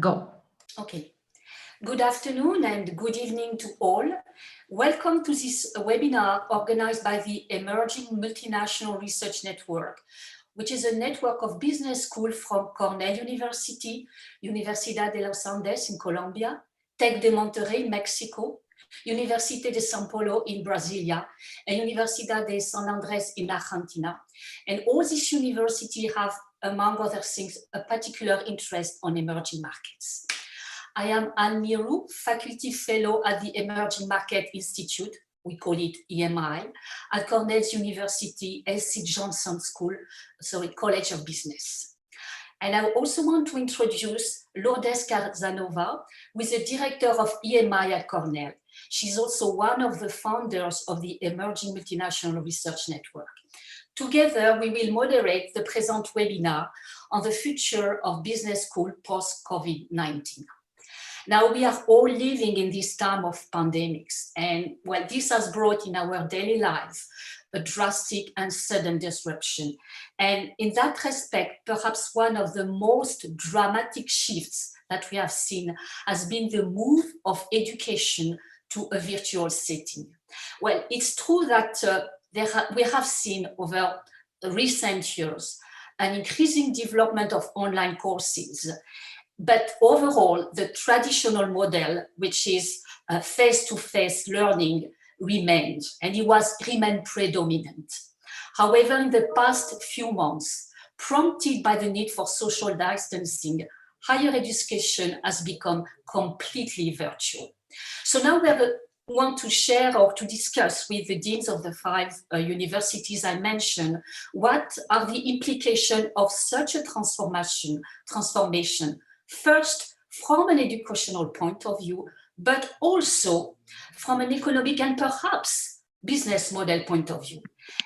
Go. Okay. Good afternoon and good evening to all. Welcome to this webinar organized by the Emerging Multinational Research Network, which is a network of business schools from Cornell University, Universidad de los Andes in Colombia, Tec de Monterrey, Mexico, Université de São Paulo in Brasilia, and Universidad de San Andrés in Argentina. And all these universities have, among other things, a particular interest on emerging markets. I am Anne Miru, Faculty Fellow at the Emerging Market Institute, we call it EMI, at Cornell's University L.C. Johnson College of Business. And I also want to introduce Lourdes Casanova, who is the director of EMI at Cornell. She's also one of the founders of the Emerging Multinational Research Network. Together, we will moderate the present webinar on the future of business school post-COVID-19. Now, we are all living in this time of pandemics, and well, this has brought in our daily lives a drastic and sudden disruption. And in that respect, perhaps one of the most dramatic shifts that we have seen has been the move of education to a virtual setting. Well, it's true that we have seen over recent years an increasing development of online courses. But overall, the traditional model, which is face-to-face learning, remained, and it remained predominant. However, in the past few months, prompted by the need for social distancing, higher education has become completely virtual. So now we want to share or to discuss with the deans of the five universities I mentioned, what are the implications of such a transformation, first from an educational point of view, but also from an economic and perhaps business model point of view.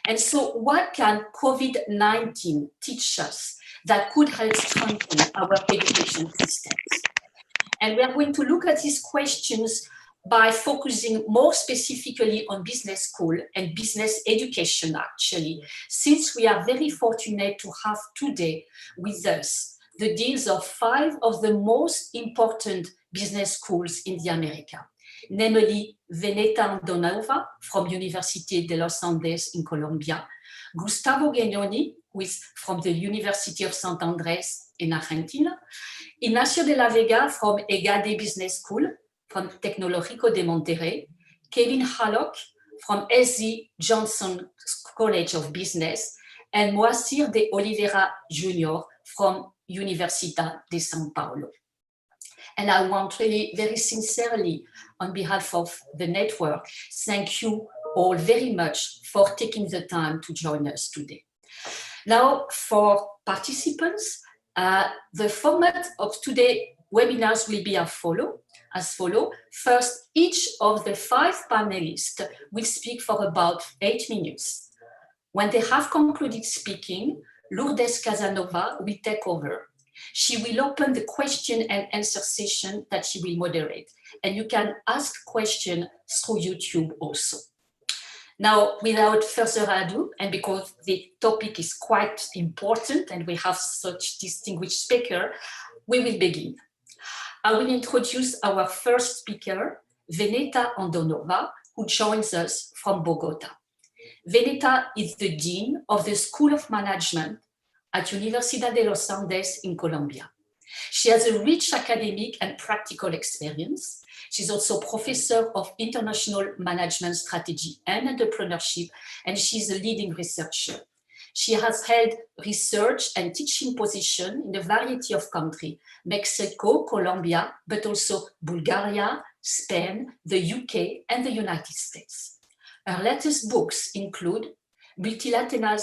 And so what can COVID-19 teach us that could help strengthen our education systems? And we are going to look at these questions by focusing more specifically on business school and business education, actually, since we are very fortunate to have today with us the deans of five of the most important business schools in the America, namely Veneta Andonova from University de los Andes in Colombia, Gustavo Guignoni, who is from the University of San Andrés in Argentina, Ignacio de la Vega from EGADE Business School from Tecnológico de Monterrey, Kevin Hallock from L.C. Johnson College of Business, and Moacir de Oliveira Jr. from Universidad de São Paulo. And I want really very sincerely, on behalf of the network, thank you all very much for taking the time to join us today. Now, for participants, the format of today's webinars will be as follows. First, each of the five panelists will speak for about 8 minutes. When they have concluded speaking, Lourdes Casanova will take over. She will open the question and answer session that she will moderate. And you can ask questions through YouTube also. Now, without further ado, and because the topic is quite important and we have such distinguished speaker, we will begin. I will introduce our first speaker, Veneta Andonova, who joins us from Bogota. Veneta is the Dean of the School of Management at Universidad de los Andes in Colombia. She has a rich academic and practical experience. She's also professor of international management strategy and entrepreneurship, and she's a leading researcher. She has held research and teaching positions in a variety of countries, Mexico, Colombia, but also Bulgaria, Spain, the UK, and the United States. Her latest books include Multilateral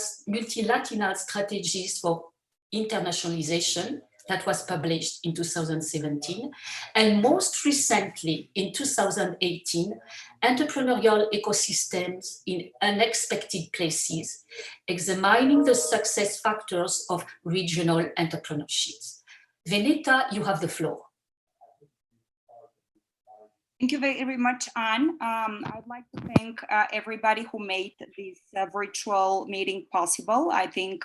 Strategies for Internationalization, that was published in 2017, and most recently in 2018, Entrepreneurial Ecosystems in Unexpected Places, examining the success factors of regional entrepreneurships. Veneta, you have the floor. Thank you very much, Anne. I'd like to thank everybody who made this virtual meeting possible. I think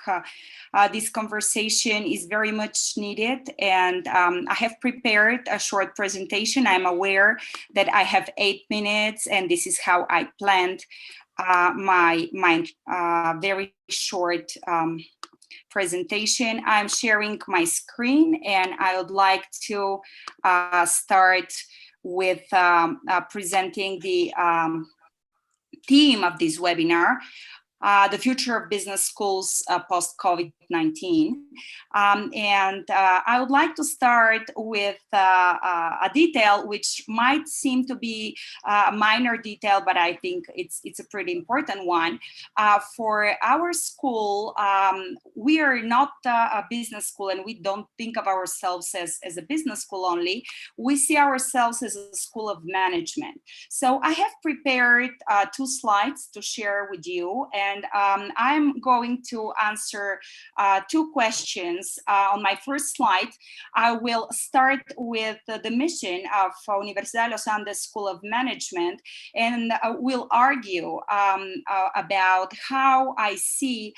this conversation is very much needed, and I have prepared a short presentation. I'm aware that I have 8 minutes, and this is how I planned my very short presentation. I'm sharing my screen, and I would like to start with presenting the theme of this webinar, the future of business schools post-COVID-19. And I would like to start with a detail which might seem to be a minor detail, but I think it's a pretty important one. For our school, we are not a business school, and we don't think of ourselves as a business school only. We see ourselves as a school of management. So I have prepared 2 slides to share with you, and I'm going to answer 2 questions. On my first slide, I will start with the mission of Universidad de los Andes School of Management, and will argue about how I see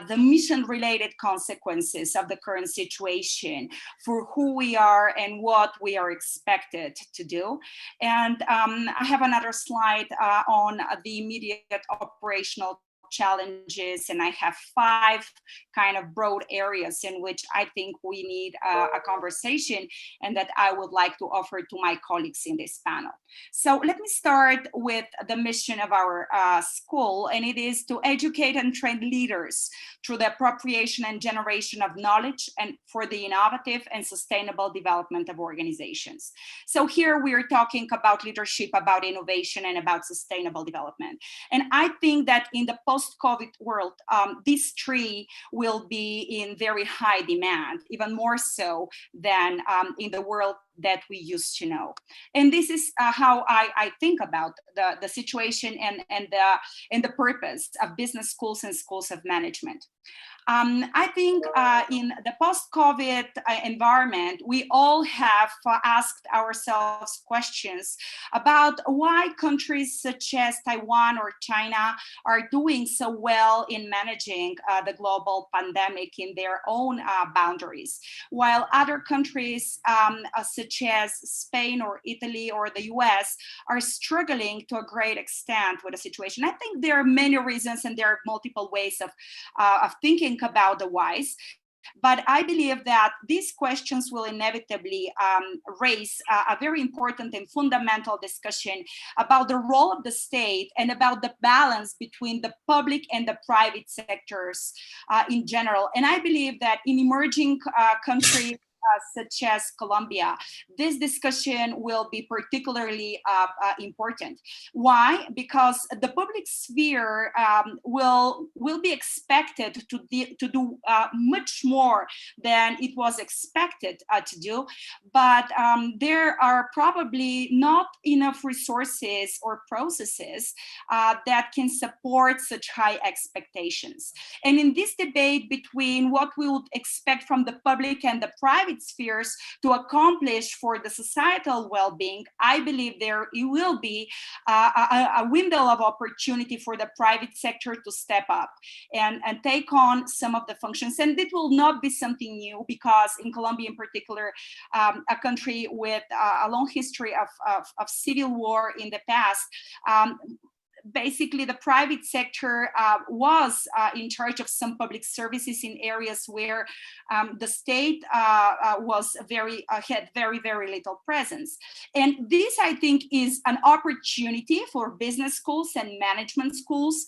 the mission-related consequences of the current situation for who we are and what we are expected to do. And I have another slide on the immediate operational challenges, and I have 5 kind of broad areas in which I think we need a conversation, and that I would like to offer to my colleagues in this panel. So let me start with the mission of our school, and it is to educate and train leaders through the appropriation and generation of knowledge, and for the innovative and sustainable development of organizations. So here we are talking about leadership, about innovation, and about sustainable development. And I think that in the post-COVID world, these 3 will be in very high demand, even more so than in the world that we used to know. And this is how I think about the situation and the purpose of business schools and schools of management. I think in the post-COVID environment, we all have asked ourselves questions about why countries such as Taiwan or China are doing so well in managing the global pandemic in their own boundaries, while other countries such as Spain or Italy or the US are struggling to a great extent with the situation. I think there are many reasons, and there are multiple ways of thinking about the whys. But I believe that these questions will inevitably raise a very important and fundamental discussion about the role of the state and about the balance between the public and the private sectors in general. And I believe that in emerging countries, such as Colombia, this discussion will be particularly important. Why? Because the public sphere will be expected to do much more than it was expected to do, but there are probably not enough resources or processes that can support such high expectations. And in this debate between what we would expect from the public and the private spheres to accomplish for the societal well-being, I believe there will be a window of opportunity for the private sector to step up and take on some of the functions. And it will not be something new, because in Colombia in particular, a country with a long history of civil war in the past, basically the private sector was in charge of some public services in areas where the state was had very little presence. And this, I think, is an opportunity for business schools and management schools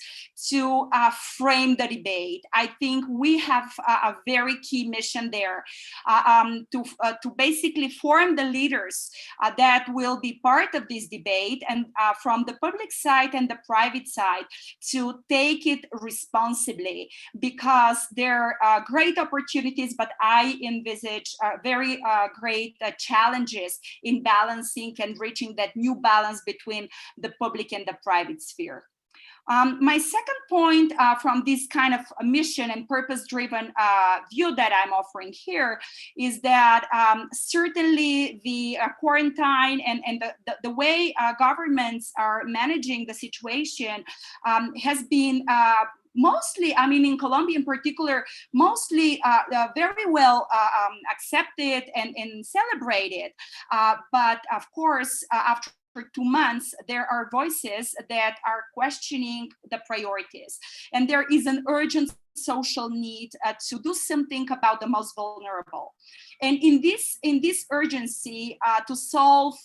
to frame the debate. I think we have a very key mission there to basically form the leaders that will be part of this debate, and from the public side and the private side to take it responsibly, because there are great opportunities, but I envisage very great challenges in balancing and reaching that new balance between the public and the private sphere. My second point from this kind of mission and purpose-driven view that I'm offering here is that certainly the quarantine and the way governments are managing the situation has been mostly, I mean, in Colombia in particular, mostly very well accepted and celebrated. But of course, after 2 months, there are voices that are questioning the priorities. And there is an urgent social need to do something about the most vulnerable. And in this urgency to solve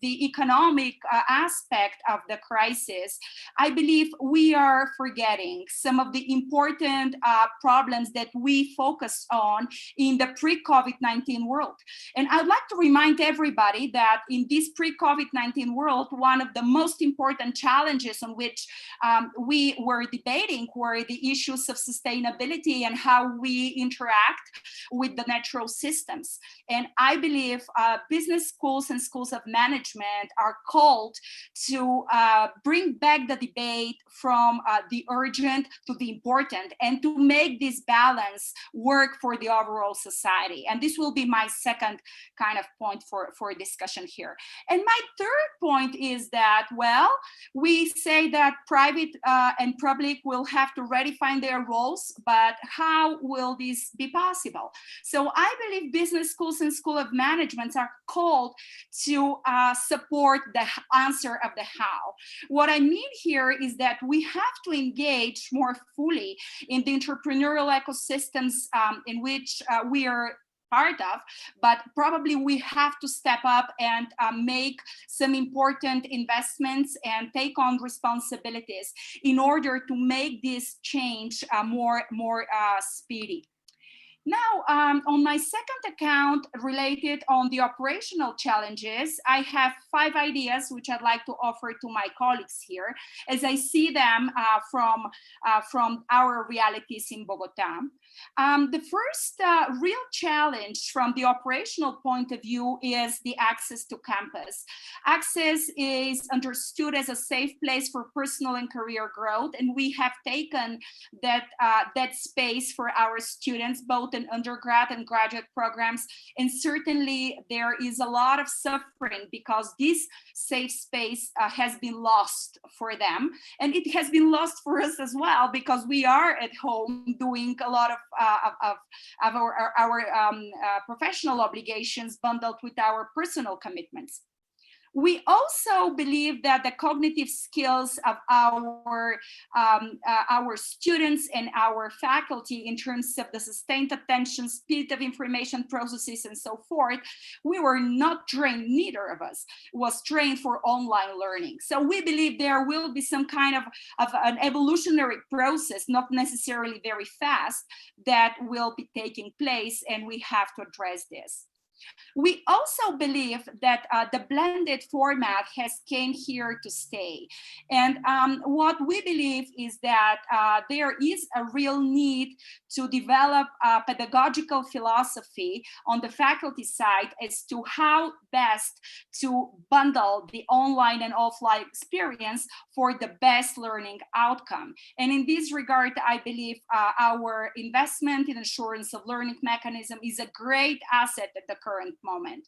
the economic aspect of the crisis, I believe we are forgetting some of the important problems that we focused on in the pre-COVID-19 world. And I'd like to remind everybody that in this pre-COVID-19 world, one of the most important challenges on which we were debating were the issues of sustainability and how we interact with the natural systems. And I believe business schools and schools of management are called to bring back the debate from the urgent to the important and to make this balance work for the overall society. And this will be my second kind of point for discussion here. And my third point is that, well, we say that private and public will have to redefine their roles, but how will this be possible? So I believe business schools and school of management are called to support the answer of the how. What I mean here is that we have to engage more fully in the entrepreneurial ecosystems in which we are part of, but probably we have to step up and make some important investments and take on responsibilities in order to make this change more speedy. Now, on my second account related on the operational challenges, I have 5 ideas which I'd like to offer to my colleagues here as I see them from our realities in Bogota. The first real challenge from the operational point of view is the access to campus. Access is understood as a safe place for personal and career growth, and we have taken that space for our students, both in undergrad and graduate programs. And certainly there is a lot of suffering because this safe space has been lost for them. And it has been lost for us as well because we are at home doing a lot of our professional obligations bundled with our personal commitments. We also believe that the cognitive skills of our students and our faculty in terms of the sustained attention, speed of information processes, and so forth, we were not trained, neither of us was trained for online learning. So we believe there will be some kind of an evolutionary process, not necessarily very fast, that will be taking place, and we have to address this. We also believe that the blended format has came here to stay. And what we believe is that there is a real need to develop a pedagogical philosophy on the faculty side as to how best to bundle the online and offline experience for the best learning outcome. And in this regard, I believe our investment in assurance of learning mechanism is a great asset at the current moment.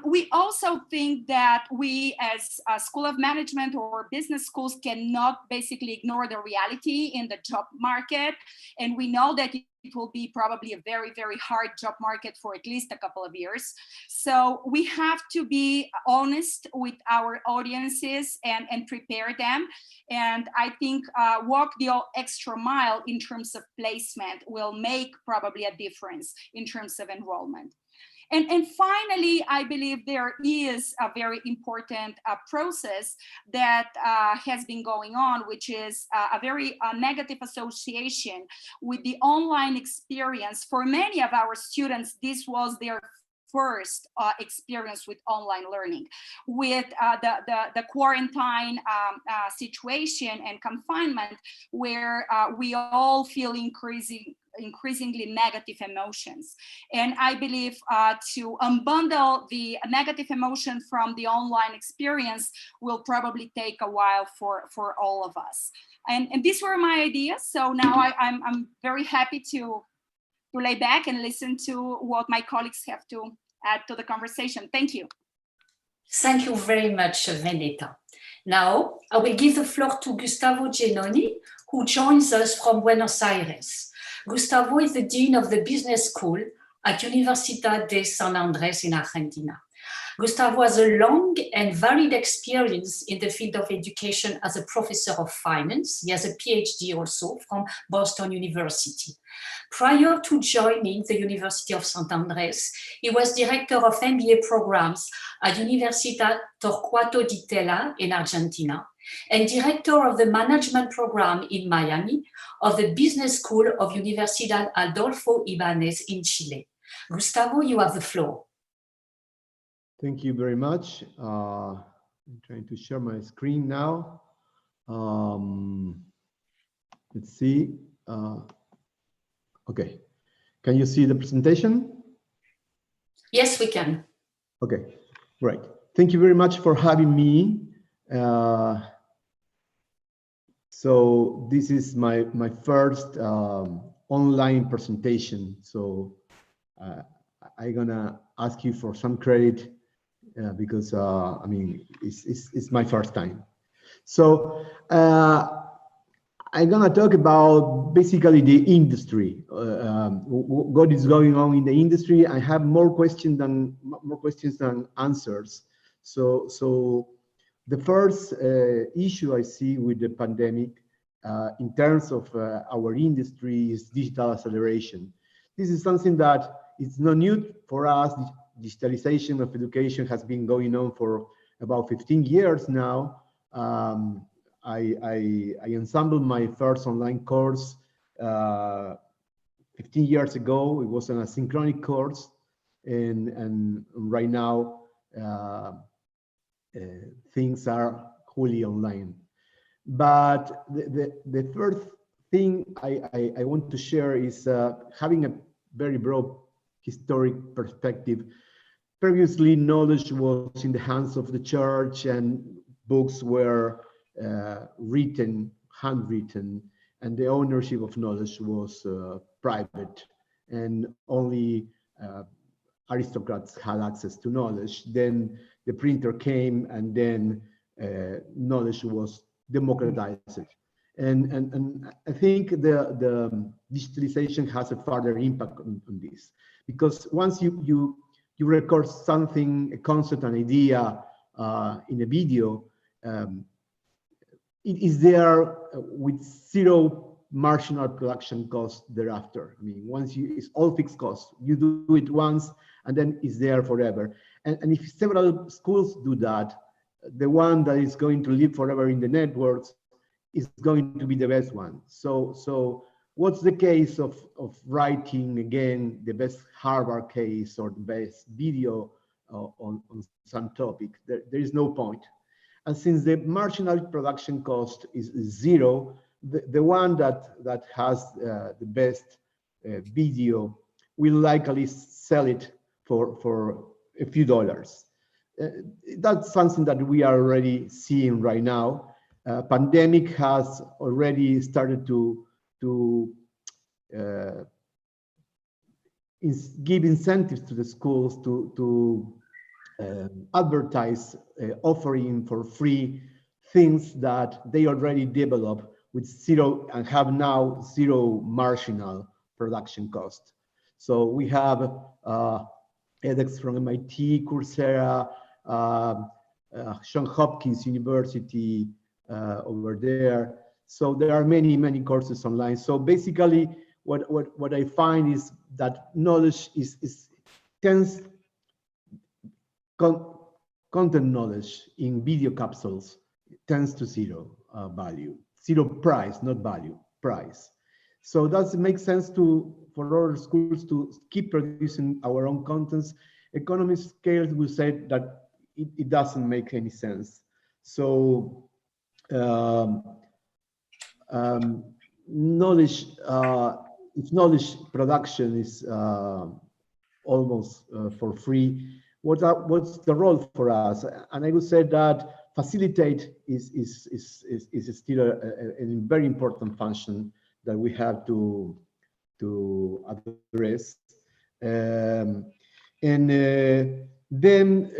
We also think that we as a school of management or business schools cannot basically ignore the reality in the job market. And we know that it will be probably a very, very hard job market for at least a couple of years. So we have to be honest with our audiences and prepare them. And I think walk the extra mile in terms of placement will make probably a difference in terms of enrollment. And finally, I believe there is a very important process that has been going on, which is a very negative association with the online experience. For many of our students, this was their first experience with online learning. With the quarantine situation and confinement, where we all feel increasingly negative emotions. And I believe to unbundle the negative emotion from the online experience will probably take a while for all of us. And these were my ideas. So now I'm very happy to lay back and listen to what my colleagues have to add to the conversation. Thank you. Thank you very much, Veneta. Now, I will give the floor to Gustavo Genoni, who joins us from Buenos Aires. Gustavo is the Dean of the Business School at Universidad de San Andrés in Argentina. Gustavo has a long and varied experience in the field of education as a professor of finance. He has a PhD also from Boston University. Prior to joining the University of San Andrés, he was director of MBA programs at Universidad Torcuato Di Tella in Argentina and director of the management program in Miami of the Business School of Universidad Adolfo Ibáñez in Chile. Gustavo, you have the floor. Thank you very much. I'm trying to share my screen now. Let's see. Okay. Can you see the presentation? Yes, we can. Okay, great. Thank you very much for having me. So this is my first online presentation. So I'm gonna ask you for some credit because I mean it's my first time. So I'm gonna talk about basically the industry, what is going on in the industry. I have more questions than answers. So the first issue I see with the pandemic in terms of our industry is digital acceleration. This is something that it's not new for us. Digitalization of education has been going on for about 15 years now. I assembled my first online course 15 years ago. It was an asynchronic course, and right now things are fully online. But the first thing I want to share is having a very broad historic perspective. Previously, knowledge was in the hands of the church, and books were handwritten, and the ownership of knowledge was private, and only aristocrats had access to knowledge. Then the printer came, and then knowledge was democratized. And I think the digitalization has a further impact on this, because once you record something, a concept, an idea in a video, it is there with zero marginal production cost thereafter. I mean, it's all fixed costs. You do it once, and then it's there forever. And if several schools do that, the one that is going to live forever in the networks is going to be the best one. So what's the case of writing, again, the best Harvard case or the best video on some topic? There is no point. And since the marginal production cost is zero, the one that has the best video will likely sell it for a few dollars. That's something that we are already seeing right now. Pandemic has already started to give incentives to the schools to advertise offering for free things that they already developed with zero and have now zero marginal production cost. So we have edX from MIT, Coursera, Johns Hopkins University over there. So there are many courses online. So basically, what I find is that knowledge content knowledge in video capsules tends to zero value, zero price, not value, price. So that makes sense for our schools to keep producing our own contents. Economies of scale will say that it doesn't make any sense. So knowledge if knowledge production is almost for free, what's the role for us? And I would say that facilitate is still a very important function that we have to address. Then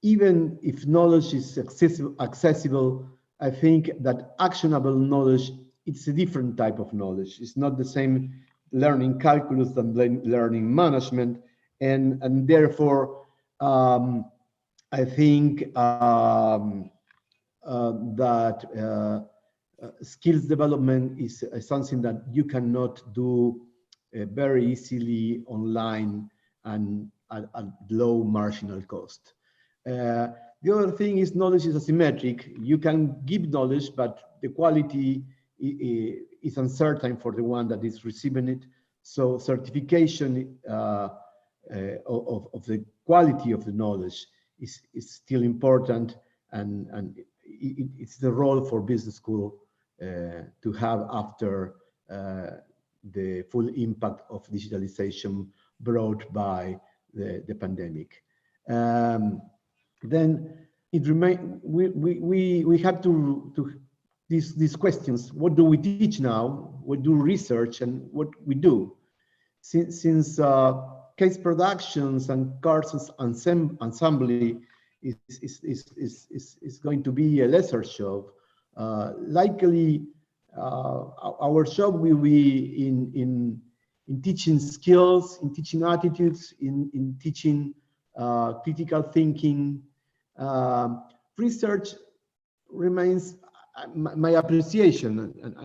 even if knowledge is accessible, I think that actionable knowledge, it's a different type of knowledge. It's not the same learning calculus than learning management, and therefore I think that skills development is something that you cannot do very easily online and at low marginal cost. The other thing is knowledge is asymmetric. You can give knowledge, but the quality is uncertain for the one that is receiving it. So certification of the quality of the knowledge is still important, and it's the role for business school to have after the full impact of digitalization brought by the pandemic. Then it remains. We have to these questions. What do we teach now? What do research and what we do? Since case productions and courses assembly is going to be a lesser job. Likely, our job will be in teaching skills, in teaching attitudes, in teaching critical thinking. Research remains my appreciation, and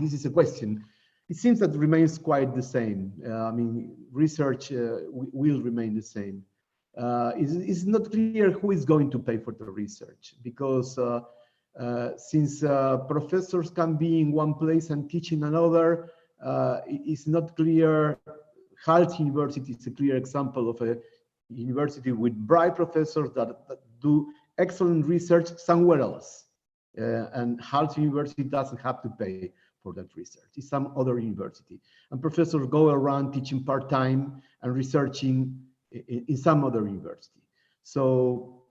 this is a question. It seems that remains quite the same. I mean, research will remain the same. It's not clear who is going to pay for the research, because since professors can be in one place and teach in another, it's not clear. Hult University is a clear example of a university with bright professors that do excellent research somewhere else. And Hult University doesn't have to pay for that research. It's some other university. And professors go around teaching part-time and researching in some other university. So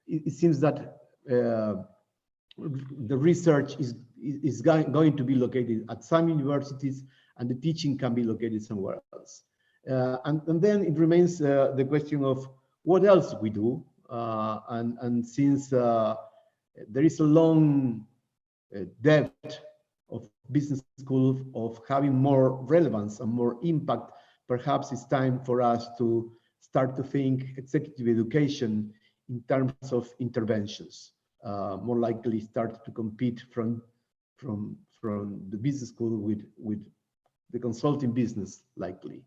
it seems that the research is going to be located at some universities, and the teaching can be located somewhere else. And then it remains the question of what else we do. And since there is a long depth of business school of having more relevance and more impact, perhaps it's time for us to start to think executive education in terms of interventions. More likely start to compete from the business school with the consulting business, likely.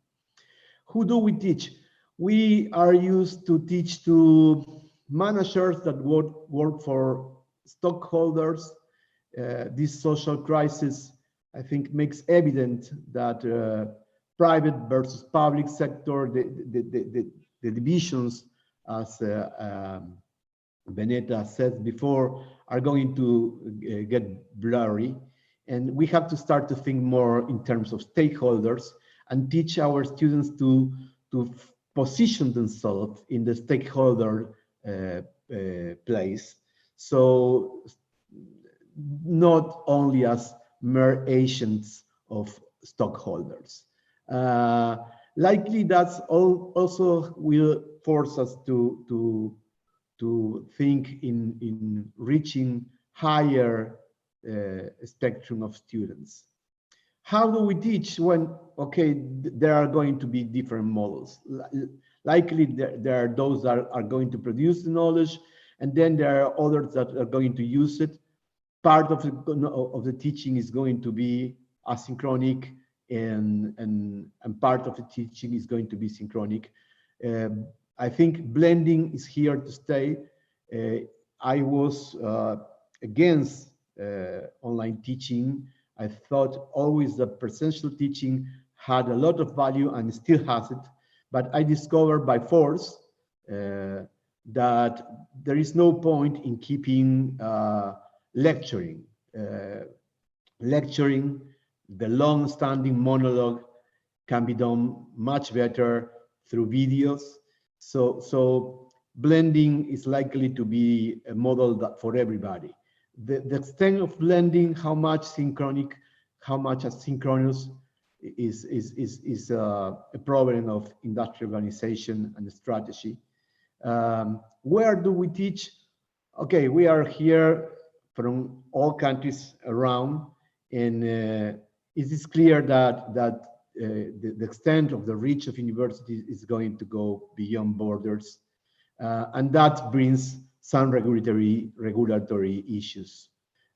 Who do we teach? We are used to teach to managers that work for stockholders. This social crisis, I think, makes evident that private versus public sector, the divisions, as Benetta said before, are going to get blurry. And we have to start to think more in terms of stakeholders and teach our students to position themselves in the stakeholder place. So not only as mere agents of stockholders. Likely that's also will force us to think in reaching higher spectrum of students. How do we teach when, okay, there are going to be different models? Likely there are those that are going to produce the knowledge, and then there are others that are going to use it. Part of the teaching is going to be asynchronic, and part of the teaching is going to be synchronic. I think blending is here to stay. I was against online teaching. I thought always that presential teaching had a lot of value and still has it, but I discovered by force that there is no point in keeping lecturing the long-standing monologue can be done much better through videos. So blending is likely to be a model that for everybody. The extent of blending, how much synchronic, how much asynchronous is a problem of industrial organization and strategy. Where do we teach? Okay, we are here from all countries around, and it is clear that the extent of the reach of universities is going to go beyond borders, and that brings some regulatory issues.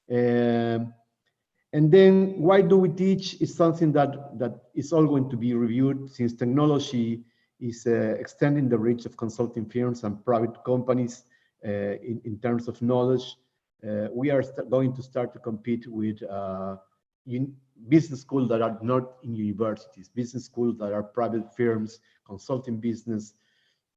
And then why do we teach is something that is all going to be reviewed, since technology is extending the reach of consulting firms and private companies in terms of knowledge. We are going to start to compete with business schools that are not in universities, business schools that are private firms, consulting business,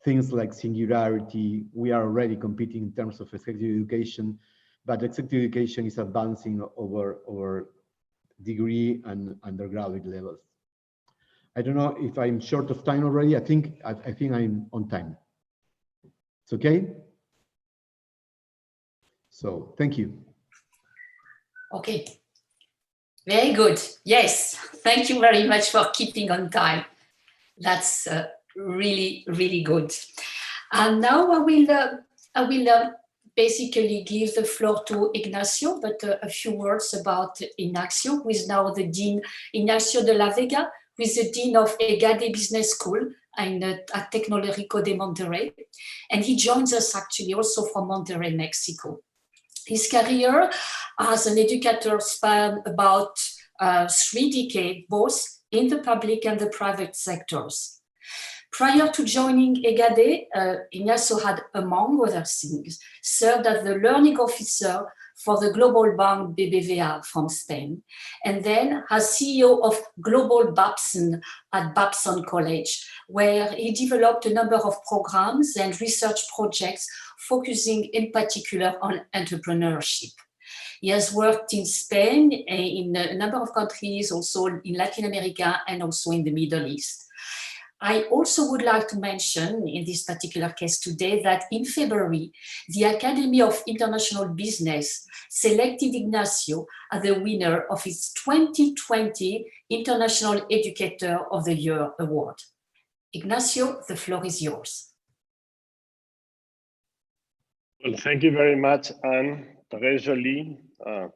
things like Singularity. We are already competing in terms of executive education, but executive education is advancing over degree and undergraduate levels. I don't know if I'm short of time already. I think I'm on time. It's okay? So thank you. Okay, very good. Yes, thank you very much for keeping on time. That's really, really good. And now I will basically give the floor to Ignacio, but a few words about Ignacio, who is now the Dean, Ignacio de la Vega, who is the Dean of EGADE Business School at Tecnológico de Monterrey. And he joins us actually also from Monterrey, Mexico. His career as an educator spanned about 3 decades, both in the public and the private sectors. Prior to joining EGADE, Ignacio had, among other things, served as the learning officer for the global bank BBVA from Spain, and then as CEO of Global Babson at Babson College, where he developed a number of programs and research projects focusing in particular on entrepreneurship. He has worked in Spain, in a number of countries, also in Latin America, and also in the Middle East. I also would like to mention in this particular case today that in February, the Academy of International Business selected Ignacio as the winner of its 2020 International Educator of the Year Award. Ignacio, the floor is yours. Well, thank you very much, Anne. Jolie,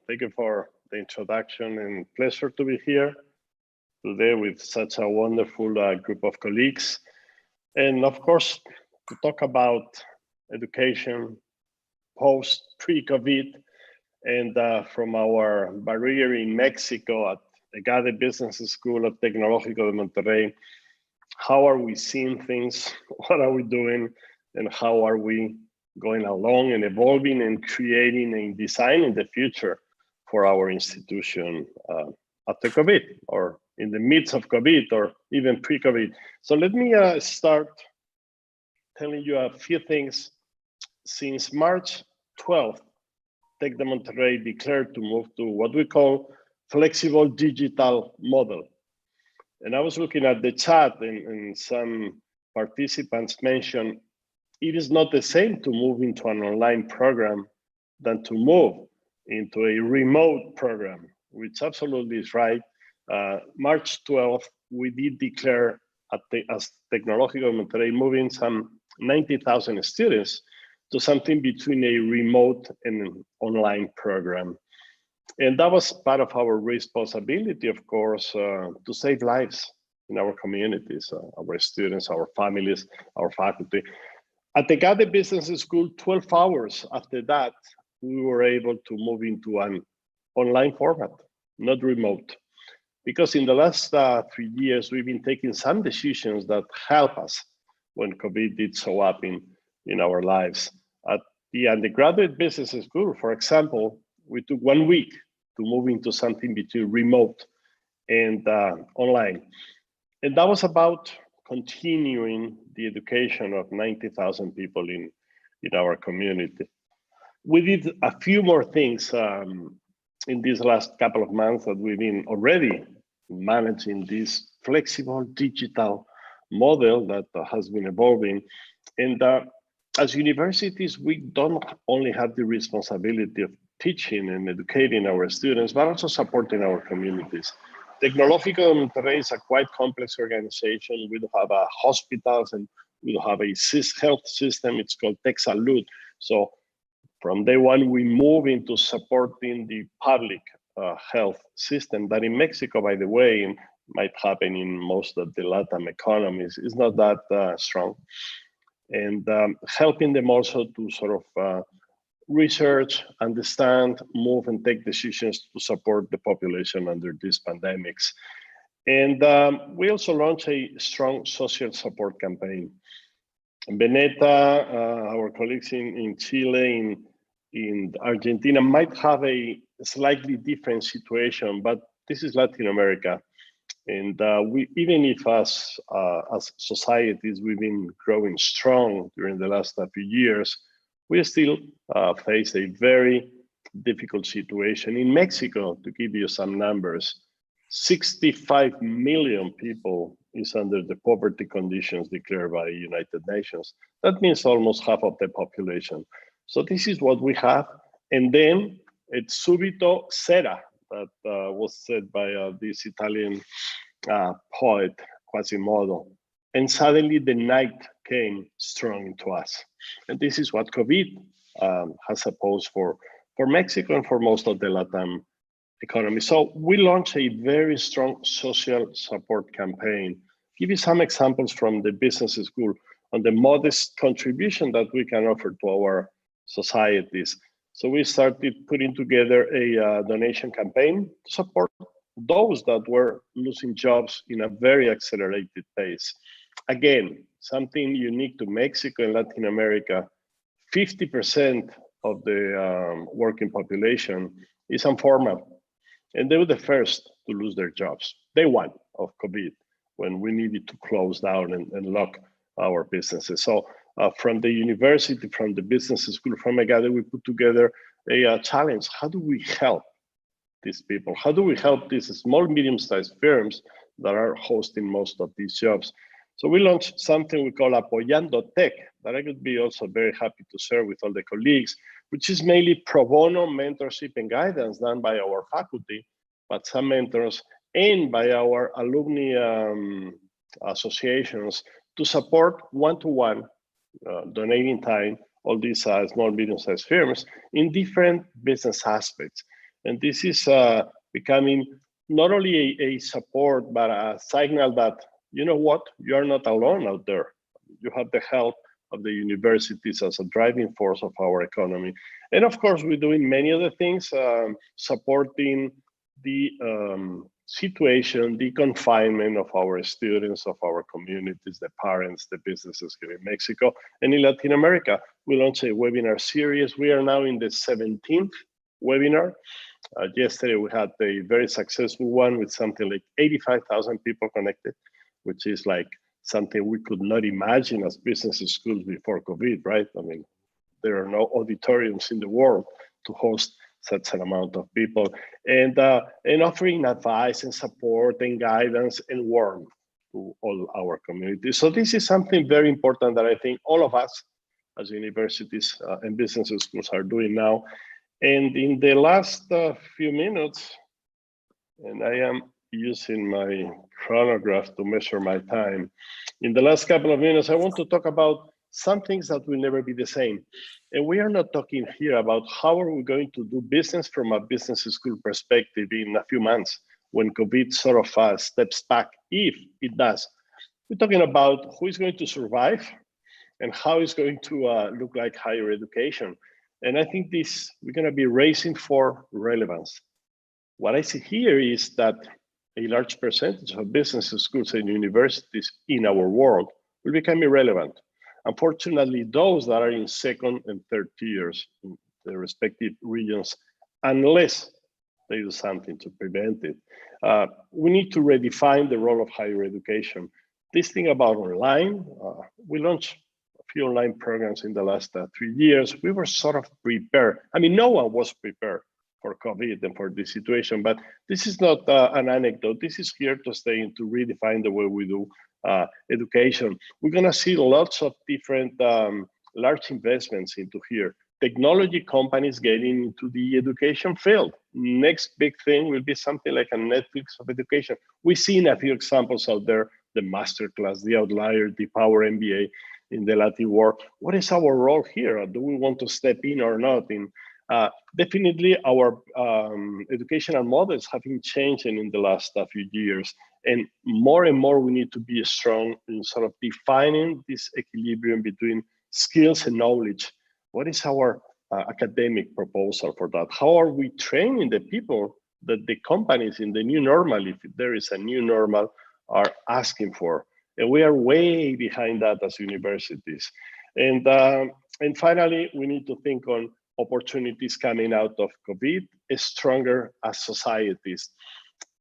thank you for the introduction, and pleasure to be here today with such a wonderful group of colleagues. And of course, to talk about education post, pre-COVID, and from our barrier in Mexico at EGADE Business School at Tecnológico de Monterrey. How are we seeing things? What are we doing? And how are we going along and evolving and creating and designing the future for our institution after COVID, or in the midst of COVID, or even pre-COVID. So let me start telling you a few things. Since March 12th, Tec de Monterrey declared to move to what we call flexible digital model. And I was looking at the chat, and some participants mentioned it is not the same to move into an online program than to move into a remote program, which absolutely is right. March 12th, we did declare as Tecnológico de Monterrey moving some 90,000 students to something between a remote and an online program. And that was part of our responsibility, of course, to save lives in our communities, our students, our families, our faculty. At the EGADE Business School, 12 hours after that, we were able to move into an online format, not remote. Because in the last 3 years, we've been taking some decisions that help us when COVID did show up in our lives. At the undergraduate business school, for example, we took 1 week to move into something between remote and online. And that was about continuing the education of 90,000 people in our community. We did a few more things in these last couple of months that we've been already managing this flexible digital model that has been evolving. And as universities, we don't only have the responsibility of teaching and educating our students, but also supporting our communities. Tecnológico de Monterrey is a quite complex organization. We do have hospitals and we do have a health system. It's called Tech Salud. So from day one, we move into supporting the public health system that in Mexico, by the way, might happen in most of the Latin economies, is not that strong. And helping them also to sort of research, understand, move, and take decisions to support the population under these pandemics. And we also launched a strong social support campaign. Beneta, our colleagues in Chile, in Argentina might have a slightly different situation, but this is Latin America. And we, even if as societies, we've been growing strong during the last few years, we still face a very difficult situation. In Mexico, to give you some numbers, 65 million people is under the poverty conditions declared by the United Nations. That means almost half of the population. So this is what we have. And then it's subito sera, that was said by this Italian poet, Quasimodo. And suddenly the night came strong into us. And this is what COVID has posed for Mexico and for most of the Latin economy. So we launched a very strong social support campaign. Give you some examples from the business school on the modest contribution that we can offer to our societies. So we started putting together a donation campaign to support those that were losing jobs in a very accelerated pace. Again, something unique to Mexico and Latin America, 50% of the working population is informal. And they were the first to lose their jobs. Day one of COVID, when we needed to close down and lock our businesses. So from the university, from the business school, from Megade, we put together a challenge. How do we help these people? How do we help these small, medium-sized firms that are hosting most of these jobs? So we launched something we call Apoyando Tech, that I could be also very happy to share with all the colleagues, which is mainly pro bono mentorship and guidance done by our faculty, but some mentors, and by our alumni associations to support one-to-one, donating time, all these small, medium-sized firms in different business aspects. And this is becoming not only a support, but a signal that, you know what, you're not alone out there. You have the help of the universities as a driving force of our economy. And of course, we're doing many other things, supporting the situation, the confinement of our students, of our communities, the parents, the businesses here in Mexico. And in Latin America, we launched a webinar series. We are now in the 17th webinar. Yesterday, we had a very successful one with something like 85,000 people connected, which is like something we could not imagine as business schools before COVID, right? I mean, there are no auditoriums in the world to host such an amount of people, and offering advice and support and guidance and warmth to all our communities. So this is something very important that I think all of us as universities and business schools are doing now. And in the last few minutes, and I am using my chronograph to measure my time. In the last couple of minutes, I want to talk about some things that will never be the same. And we are not talking here about how are we going to do business from a business school perspective in a few months when COVID sort of steps back, if it does. We're talking about who is going to survive and how is going to look like higher education. And I think this, we're going to be racing for relevance. What I see here is that a large percentage of business schools and universities in our world will become irrelevant. Unfortunately, those that are in second and third tiers in the respective regions, unless they do something to prevent it, we need to redefine the role of higher education. This thing about online, we launched a few online programs in the last 3 years. We were sort of prepared. I mean, no one was prepared for COVID and for this situation. But this is not an anecdote. This is here to stay and to redefine the way we do education. We're going to see lots of different large investments into here. Technology companies getting into the education field. Next big thing will be something like a Netflix of education. We've seen a few examples out there, the masterclass, the outlier, the power MBA in the Latin world. What is our role here? Do we want to step in or not? Definitely our educational models have been changing in the last few years. And more we need to be strong in sort of defining this equilibrium between skills and knowledge. What is our academic proposal for that? How are we training the people that the companies in the new normal, if there is a new normal, are asking for? And we are way behind that as universities. And finally, we need to think on opportunities coming out of COVID, stronger as societies.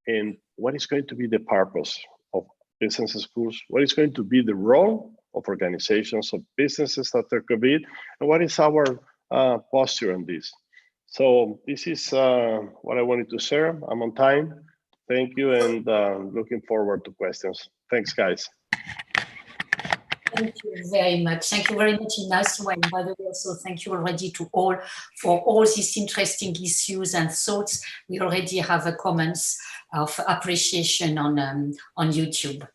And what is going to be the purpose of business schools? What is going to be the role of organizations, of businesses after COVID? And what is our posture on this? So this is what I wanted to share. I'm on time. Thank you, and looking forward to questions. Thanks, guys. Thank you very much. Thank you very much, Ignacio. And by the way, also thank you already to all for all these interesting issues and thoughts. We already have a comments of appreciation on YouTube.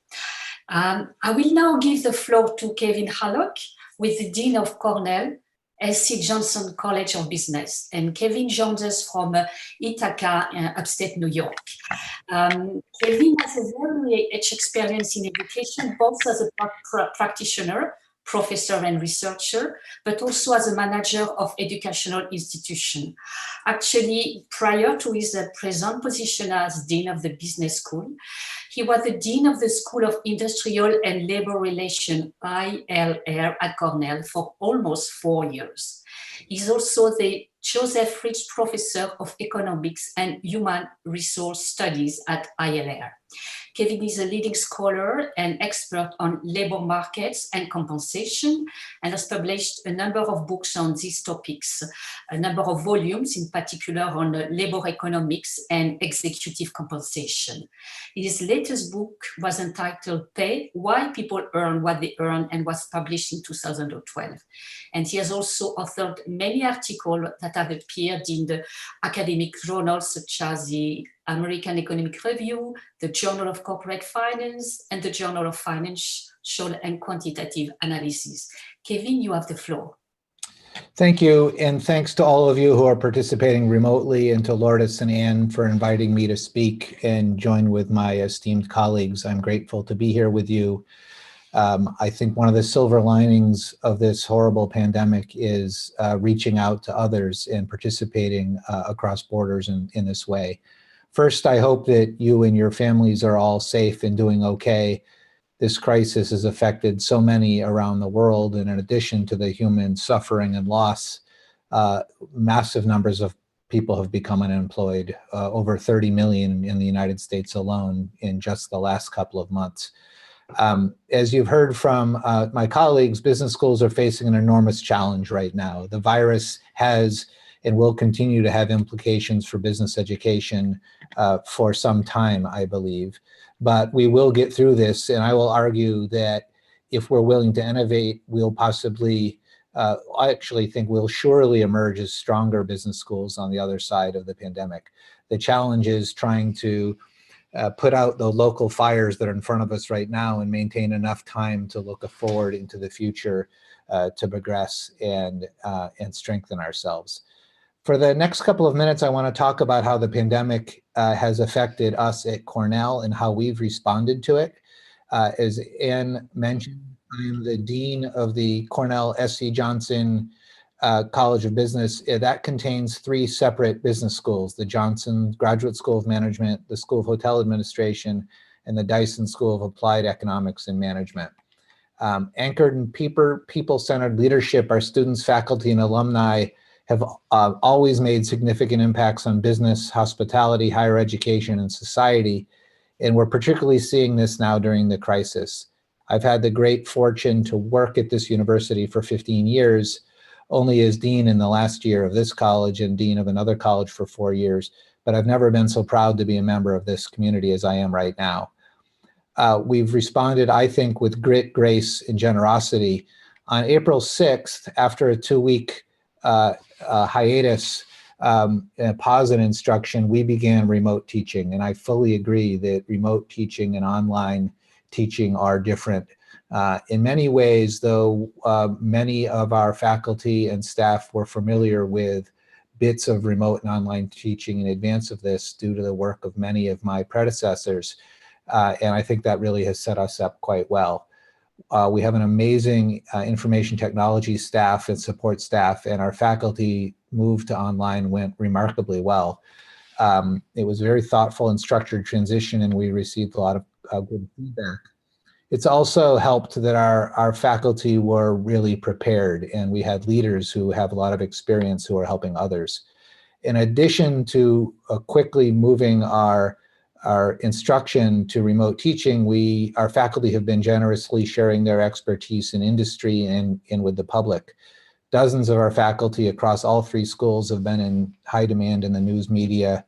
I will now give the floor to Kevin Hallock, with the Dean of Cornell, S.C. Johnson College of Business. And Kevin joins us from Ithaca, upstate New York. Kevin has a very rich experience in education, both as a practitioner, professor and researcher, but also as a manager of educational institution. Actually, prior to his present position as Dean of the Business School, he was the Dean of the School of Industrial and Labor Relations, ILR, at Cornell for almost 4 years. He's also the Joseph Rich Professor of Economics and Human Resource Studies at ILR. Kevin is a leading scholar and expert on labor markets and compensation, and has published a number of books on these topics, a number of volumes in particular on labor economics and executive compensation. His latest book was entitled Pay, Why People Earn What They Earn, and was published in 2012. And he has also authored many articles that have appeared in the academic journals such as the American Economic Review, the Journal of Corporate Finance, and the Journal of Financial and Quantitative Analysis. Kevin, you have the floor. Thank you, and thanks to all of you who are participating remotely, and to Lourdes and Anne for inviting me to speak and join with my esteemed colleagues. I'm grateful to be here with you. I think one of the silver linings of this horrible pandemic is reaching out to others and participating across borders in this way. First, I hope that you and your families are all safe and doing okay. This crisis has affected so many around the world, and in addition to the human suffering and loss, massive numbers of people have become unemployed, over 30 million in the United States alone in just the last couple of months. As you've heard from my colleagues, business schools are facing an enormous challenge right now. The virus has and will continue to have implications for business education for some time, I believe. But we will get through this, and I will argue that if we're willing to innovate, we'll possibly, I actually think we'll surely emerge as stronger business schools on the other side of the pandemic. The challenge is trying to put out the local fires that are in front of us right now and maintain enough time to look forward into the future to progress and strengthen ourselves. For the next couple of minutes, I want to talk about how the pandemic has affected us at Cornell and how we've responded to it. As Anne mentioned, I am the Dean of the Cornell S.C. Johnson College of Business. That contains 3 separate business schools: the Johnson Graduate School of Management, the School of Hotel Administration, and the Dyson School of Applied Economics and Management. Anchored in people-centered leadership, our students, faculty, and alumni have always made significant impacts on business, hospitality, higher education, and society. And we're particularly seeing this now during the crisis. I've had the great fortune to work at this university for 15 years, only as dean in the last year of this college and dean of another college for 4 years, but I've never been so proud to be a member of this community as I am right now. We've responded, I think, with grit, grace, and generosity. On April 6th, after a 2-week hiatus, pause in instruction, we began remote teaching. And I fully agree that remote teaching and online teaching are different. In many ways, though, many of our faculty and staff were familiar with bits of remote and online teaching in advance of this due to the work of many of my predecessors. And I think that really has set us up quite well. We have an amazing information technology staff and support staff, and our faculty move to online went remarkably well. It was a very thoughtful and structured transition, and we received a lot of good feedback. It's also helped that our faculty were really prepared, and we had leaders who have a lot of experience who are helping others. In addition to quickly moving our instruction to remote teaching, our faculty have been generously sharing their expertise in industry and with the public. Dozens of our faculty across all 3 schools have been in high demand in the news media,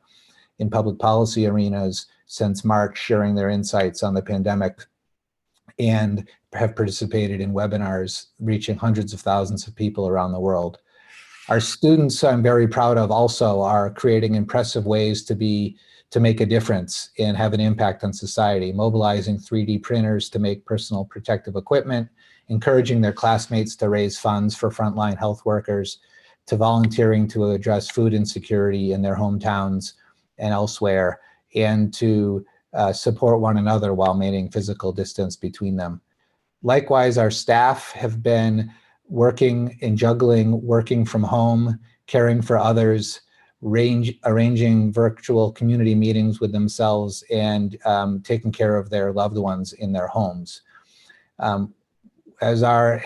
in public policy arenas since March, sharing their insights on the pandemic, and have participated in webinars reaching hundreds of thousands of people around the world. Our students, I'm very proud of, also are creating impressive ways to make a difference and have an impact on society, mobilizing 3D printers to make personal protective equipment, encouraging their classmates to raise funds for frontline health workers, to volunteering to address food insecurity in their hometowns and elsewhere, and to support one another while maintaining physical distance between them. Likewise, our staff have been working and juggling, working from home, caring for others, arranging virtual community meetings with themselves, and taking care of their loved ones in their homes. As our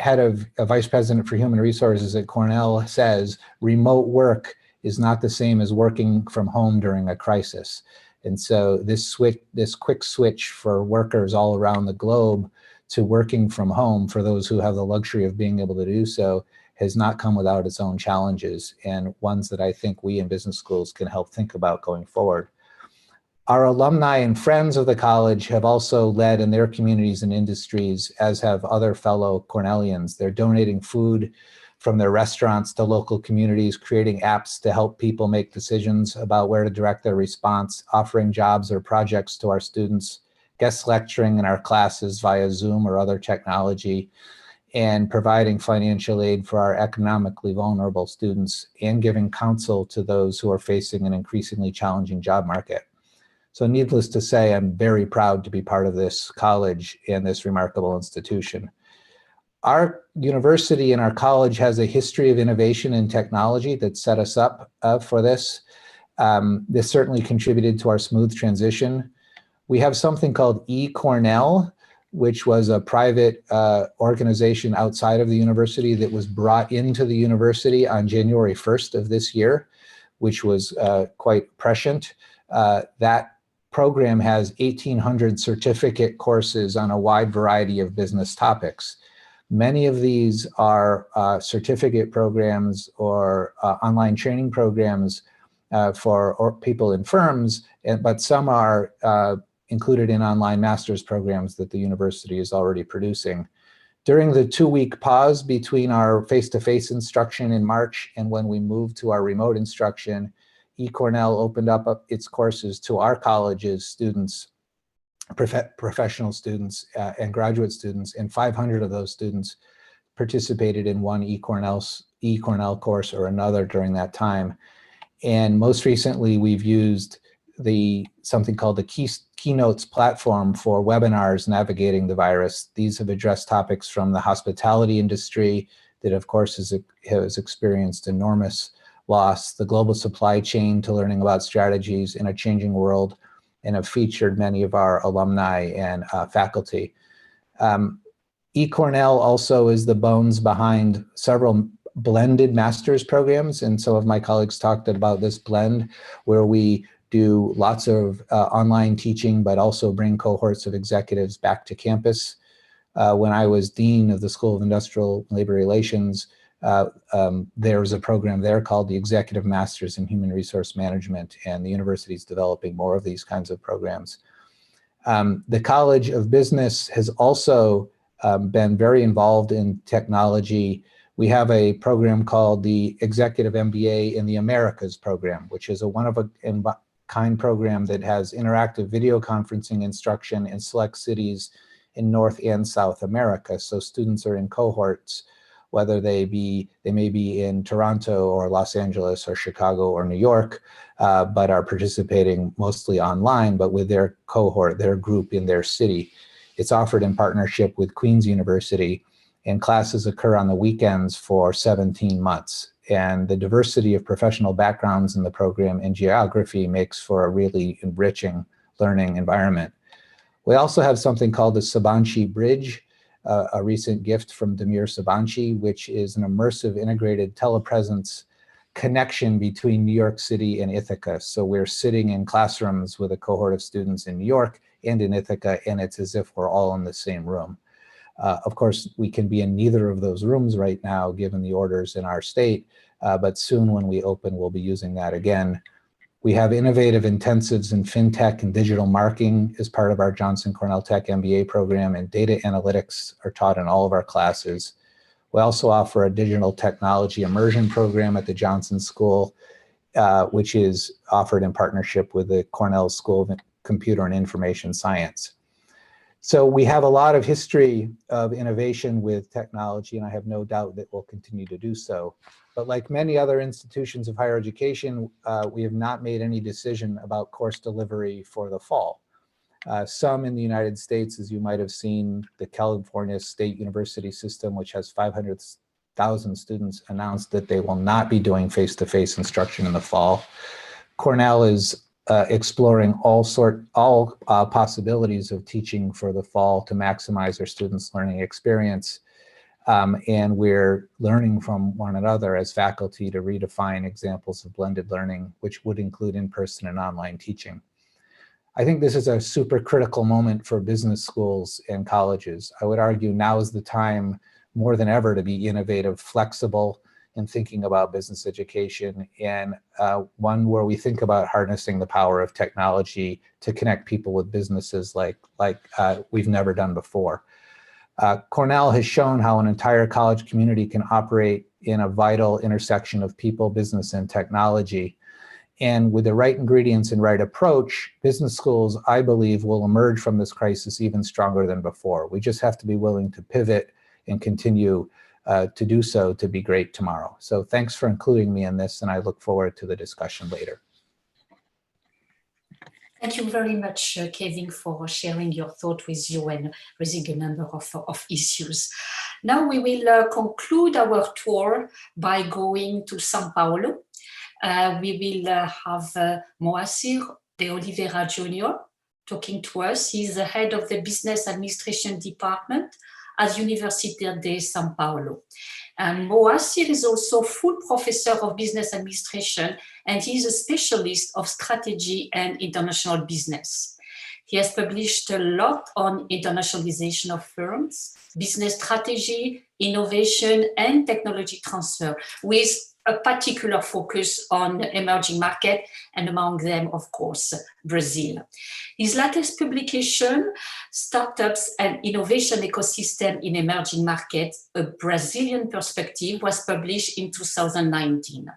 Vice President for Human Resources at Cornell says, remote work is not the same as working from home during a crisis. And so this quick switch for workers all around the globe to working from home, for those who have the luxury of being able to do so, has not come without its own challenges, and ones that I think we in business schools can help think about going forward. Our alumni and friends of the college have also led in their communities and industries, as have other fellow Cornellians. They're donating food from their restaurants to local communities, creating apps to help people make decisions about where to direct their response, offering jobs or projects to our students, guest lecturing in our classes via Zoom or other technology, and providing financial aid for our economically vulnerable students, and giving counsel to those who are facing an increasingly challenging job market. So needless to say, I'm very proud to be part of this college and this remarkable institution. Our university and our college has a history of innovation and technology that set us up for this. This certainly contributed to our smooth transition. We have something called eCornell, which was a private organization outside of the university that was brought into the university on January 1st of this year, which was quite prescient. That program has 1,800 certificate courses on a wide variety of business topics. Many of these are certificate programs or online training programs for people in firms, but some are included in online master's programs that the university is already producing. During the 2-week pause between our face-to-face instruction in March and when we moved to our remote instruction, eCornell opened up its courses to our college's students, professional students and graduate students, and 500 of those students participated in one eCornell course or another during that time. And most recently, we've used something called the Keynotes platform for webinars navigating the virus. These have addressed topics from the hospitality industry that, of course, has experienced enormous loss, the global supply chain, to learning about strategies in a changing world, and have featured many of our alumni and faculty. eCornell also is the bones behind several blended master's programs, and some of my colleagues talked about this blend where we do lots of online teaching, but also bring cohorts of executives back to campus. When I was dean of the School of Industrial Labor Relations, There's a program there called the Executive Masters in Human Resource Management, and the university is developing more of these kinds of programs. The College of Business has also been very involved in technology. We have a program called the Executive MBA in the Americas program, which is a one-of-a-kind program that has interactive video conferencing instruction in select cities in North and South America. So students are in cohorts, whether they may be in Toronto or Los Angeles or Chicago or New York, but are participating mostly online, but with their cohort, their group in their city. It's offered in partnership with Queen's University, and classes occur on the weekends for 17 months. And the diversity of professional backgrounds in the program and geography makes for a really enriching learning environment. We also have something called the Sabanci Bridge, a recent gift from Demir Sabanci, which is an immersive integrated telepresence connection between New York City and Ithaca. So we're sitting in classrooms with a cohort of students in New York and in Ithaca, and it's as if we're all in the same room. Of course, we can be in neither of those rooms right now, given the orders in our state, but soon when we open, we'll be using that again. We have innovative intensives in fintech and digital marketing as part of our Johnson Cornell Tech MBA program, and data analytics are taught in all of our classes. We also offer a digital technology immersion program at the Johnson School, which is offered in partnership with the Cornell School of Computer and Information Science. So we have a lot of history of innovation with technology, and I have no doubt that we'll continue to do so. But like many other institutions of higher education, we have not made any decision about course delivery for the fall. Some in the United States, as you might have seen, the California State University system, which has 500,000 students, announced that they will not be doing face-to-face instruction in the fall. Cornell is exploring all possibilities of teaching for the fall to maximize their students' learning experience. And we're learning from one another as faculty to redefine examples of blended learning, which would include in-person and online teaching. I think this is a super critical moment for business schools and colleges. I would argue now is the time more than ever to be innovative, flexible in thinking about business education, and one where we think about harnessing the power of technology to connect people with businesses like we've never done before. Cornell has shown how an entire college community can operate in a vital intersection of people, business, and technology. And with the right ingredients and right approach, business schools, I believe, will emerge from this crisis even stronger than before. We just have to be willing to pivot and continue to do so to be great tomorrow. So thanks for including me in this, and I look forward to the discussion later. Thank you very much, Kevin, for sharing your thought with you and raising a number of issues. Now we will conclude our tour by going to São Paulo. We will have Moacir de Oliveira Jr. talking to us. He's the head of the Business Administration Department at Universidade de São Paulo. And Moacir is also full professor of business administration, and he's a specialist of strategy and international business. He has published a lot on internationalization of firms, business strategy, innovation, and technology transfer, with a particular focus on emerging markets, and among them, of course, Brazil. His latest publication, Startups and Innovation Ecosystem in Emerging Markets, a Brazilian Perspective, was published in 2019.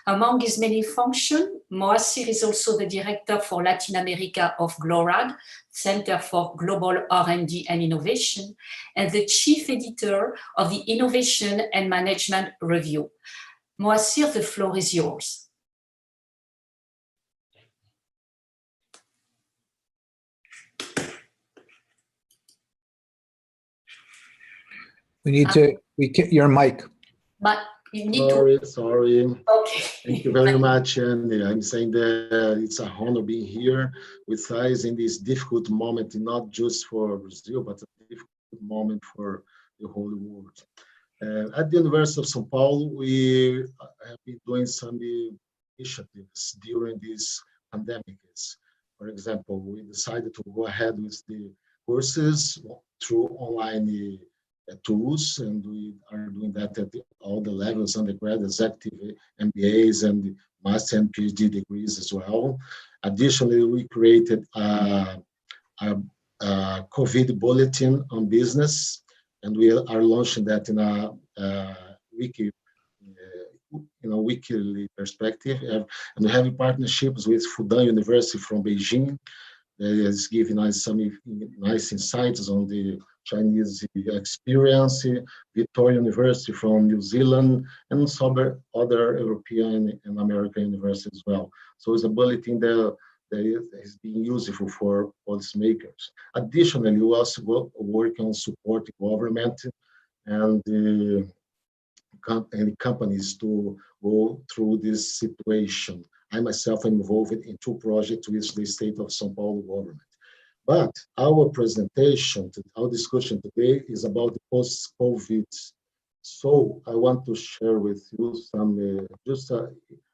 Among his many functions, Moacir is also the director for Latin America of GLORAD, Center for Global R&D and Innovation, and the chief editor of the Innovation and Management Review. Moacir, the floor is yours. We need to, your mic. But you need Sorry. Okay. Thank you very much. And I'm saying that it's a honor being here with us in this difficult moment, not just for Brazil, but a difficult moment for the whole world. At the University of São Paulo, we have been doing some initiatives during this pandemic. For example, we decided to go ahead with the courses through online tools, and we are doing that at all the levels, undergrad, executive, MBAs, and master and PhD degrees as well. Additionally, we created a COVID bulletin on business, and we are launching that in a wiki, weekly perspective. And we have partnerships with Fudan University from Beijing that is giving us some nice insights on the Chinese experience, Victoria University from New Zealand, and some other European and American universities as well. So it's a bulletin that is being useful for policymakers. Additionally, we also work on supporting government and companies to go through this situation. I myself am involved in 2 projects with the state of São Paulo government. But our presentation, our discussion today is about the post-COVID. So I want to share with you some,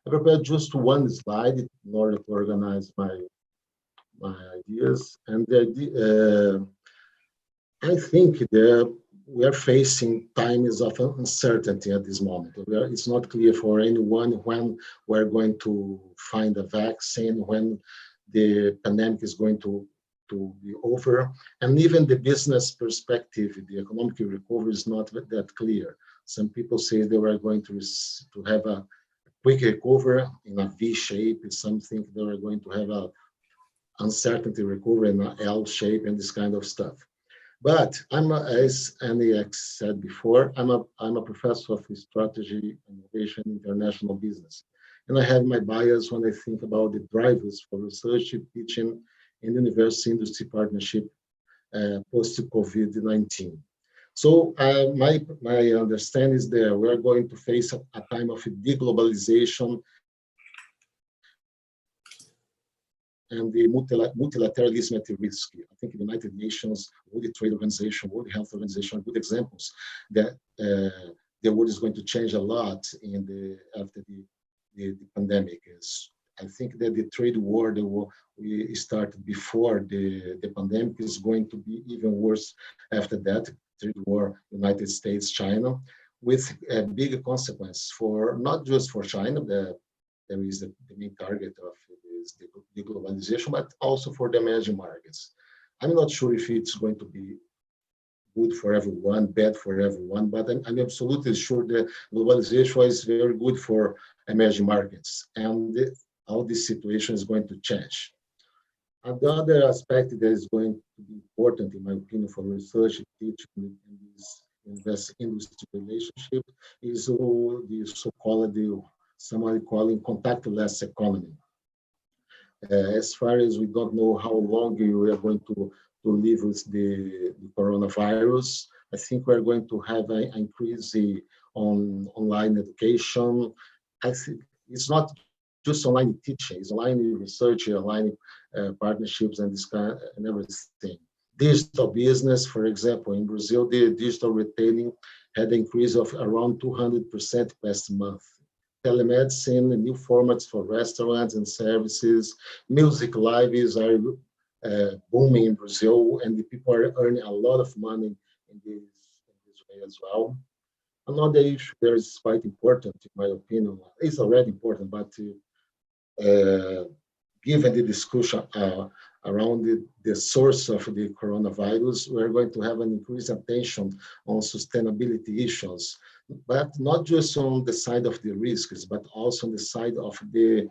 I prepared just one slide in order to organize my ideas. And I think that we are facing times of uncertainty at this moment. It's not clear for anyone when we're going to find a vaccine, when the pandemic is going to be over. And even the business perspective, the economic recovery is not that clear. Some people say they were going to have a quick recovery in a V shape. Some think they are going to have a uncertainty recovery in an L shape and this kind of stuff. But as Annie said before, I'm a professor of strategy, innovation, international business. And I have my bias when I think about the drivers for research, teaching, and university-industry partnership post-COVID-19. So my understanding is that we are going to face a time of deglobalization and the multilateralism at risk. I think the United Nations, World Trade Organization, World Health Organization are good examples that the world is going to change a lot after the pandemic. I think that the trade war that we started before the pandemic is going to be even worse after that. Trade war, United States, China, with a big consequence for not just for China, there is the main target of the globalization, but also for the emerging markets. I'm not sure if it's going to be good for everyone, bad for everyone, but I'm absolutely sure that globalization is very good for emerging markets, and how this situation is going to change. Another aspect that is going to be important, in my opinion, for research, teaching, and this invest-industry relationship is the so-called, somebody calling contactless economy. As far as we don't know how long we are going to live with the coronavirus, I think we're going to have an increase on online education. I think it's not just online teaching, it's online research, online partnerships, and this kind and everything. Digital business, for example, in Brazil, the digital retailing had an increase of around 200% last month. Telemedicine, new formats for restaurants and services, music lives are booming in Brazil, and the people are earning a lot of money in this way as well. Another issue that is quite important, in my opinion, is already important, but given the discussion around the source of the coronavirus, we're going to have an increased attention on sustainability issues, but not just on the side of the risks, but also on the side of the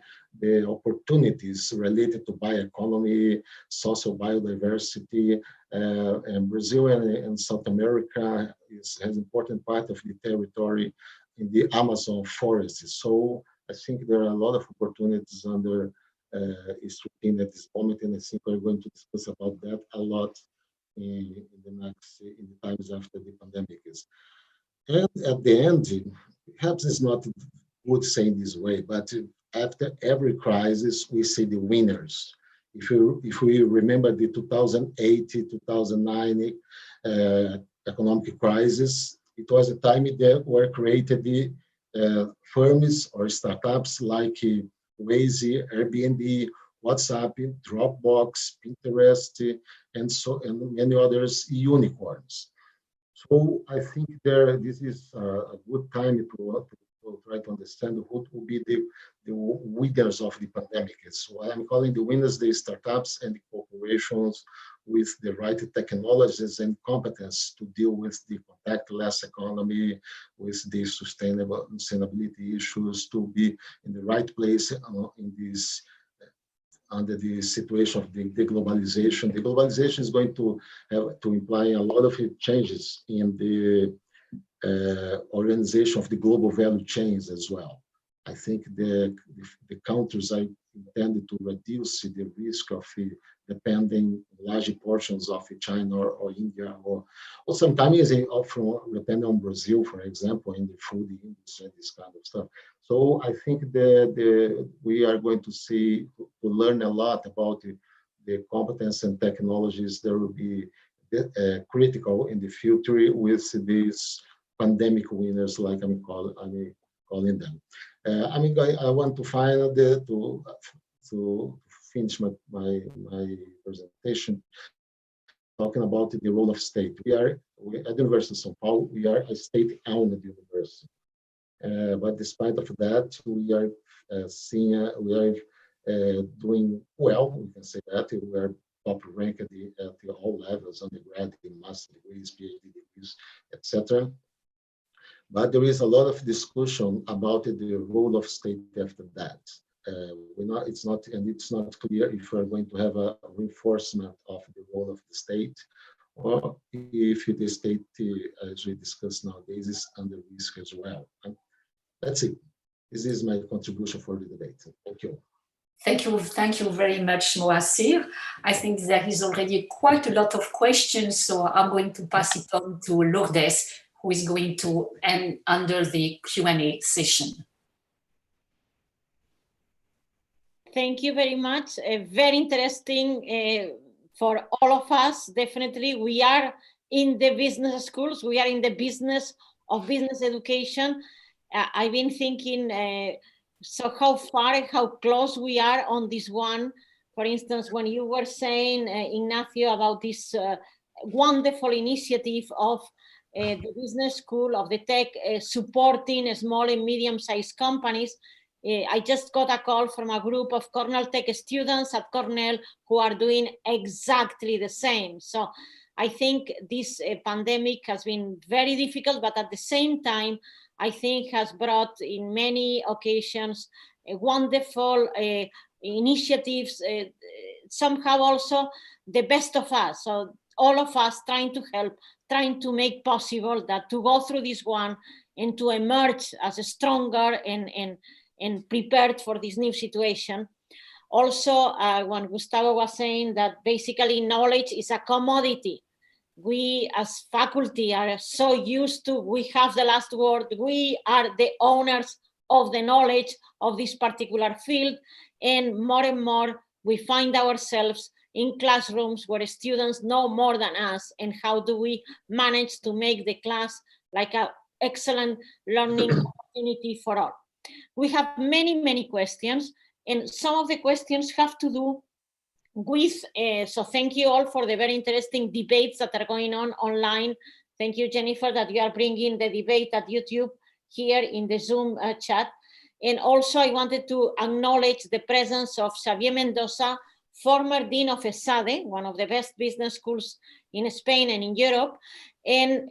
opportunities related to bioeconomy, social biodiversity, and Brazil and South America has an important part of the territory in the Amazon forest. So I think there are a lot of opportunities under scrutiny at this moment, and I think we're going to discuss about that a lot in the times after the pandemic is. And at the end, perhaps it's not good saying this way, but after every crisis, we see the winners. If we remember the 2008, 2009 economic crisis, it was a time that were created the firms or startups like Waze, Airbnb, WhatsApp, Dropbox, Pinterest, and many others unicorns. So I think this is a good time to try to understand what will be the winners of the pandemic. It's what I'm calling the winners, the startups and the corporations with the right technologies and competence to deal with the contactless economy, with the sustainability issues, to be in the right place in this under the situation of the globalization. The globalization is going to have to imply a lot of changes in the organization of the global value chains as well. I think the countries are intended to reduce the risk of depending large portions of China or India or sometimes from depending on Brazil, for example, in the food industry, this kind of stuff. So I think we are going to learn a lot about the competence and technologies that will be critical in the future with these pandemic winners, like I'm calling them. I want to to finish my presentation talking about the role of state. We at the University of São Paulo, we are a state-owned university. But despite of that, we are doing well. We can say that we are top ranked at all levels, undergrad, master degrees, PhD degrees, etc. But there is a lot of discussion about the role of state after that. It's not clear if we're going to have a reinforcement of the role of the state, or if the state, as we discussed nowadays, is under risk as well. And that's it. This is my contribution for the debate. Thank you. Thank you very much, Moacir. I think there is already quite a lot of questions, so I'm going to pass it on to Lourdes, who is going to end under the Q&A session. Thank you very much. Very interesting for all of us. Definitely, we are in the business schools. We are in the business of business education. I've been thinking, so how far, how close we are on this one. For instance, when you were saying, Ignacio, about this wonderful initiative of the business school of the tech supporting small and medium-sized companies, I just got a call from a group of Cornell Tech students at Cornell who are doing exactly the same. So I think this pandemic has been very difficult, but at the same time, I think has brought in many occasions wonderful initiatives, somehow also the best of us. So all of us trying to help, trying to make possible that to go through this one and to emerge as a stronger and prepared for this new situation. Also, when Gustavo was saying that basically knowledge is a commodity. We as faculty are so used to, we have the last word, we are the owners of the knowledge of this particular field, and more we find ourselves in classrooms where students know more than us, and how do we manage to make the class like an excellent learning opportunity for all. We have many questions, and some of the questions have to do with, so thank you all for the very interesting debates that are going on online. Thank you, Jennifer, that you are bringing the debate at YouTube here in the Zoom chat. And also I wanted to acknowledge the presence of Xavier Mendoza, former Dean of ESADE, one of the best business schools in Spain and in Europe, and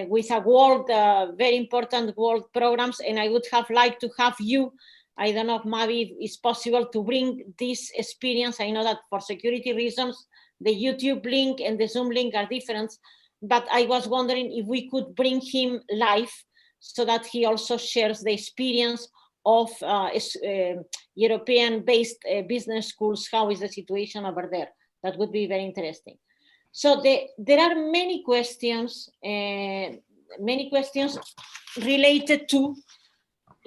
with a world, very important world programs. And I would have liked to have you, I don't know if maybe it's possible to bring this experience. I know that for security reasons, the YouTube link and the Zoom link are different, but I was wondering if we could bring him live so that he also shares the experience of European-based business schools. How is the situation over there? That would be very interesting. So there are many questions related to,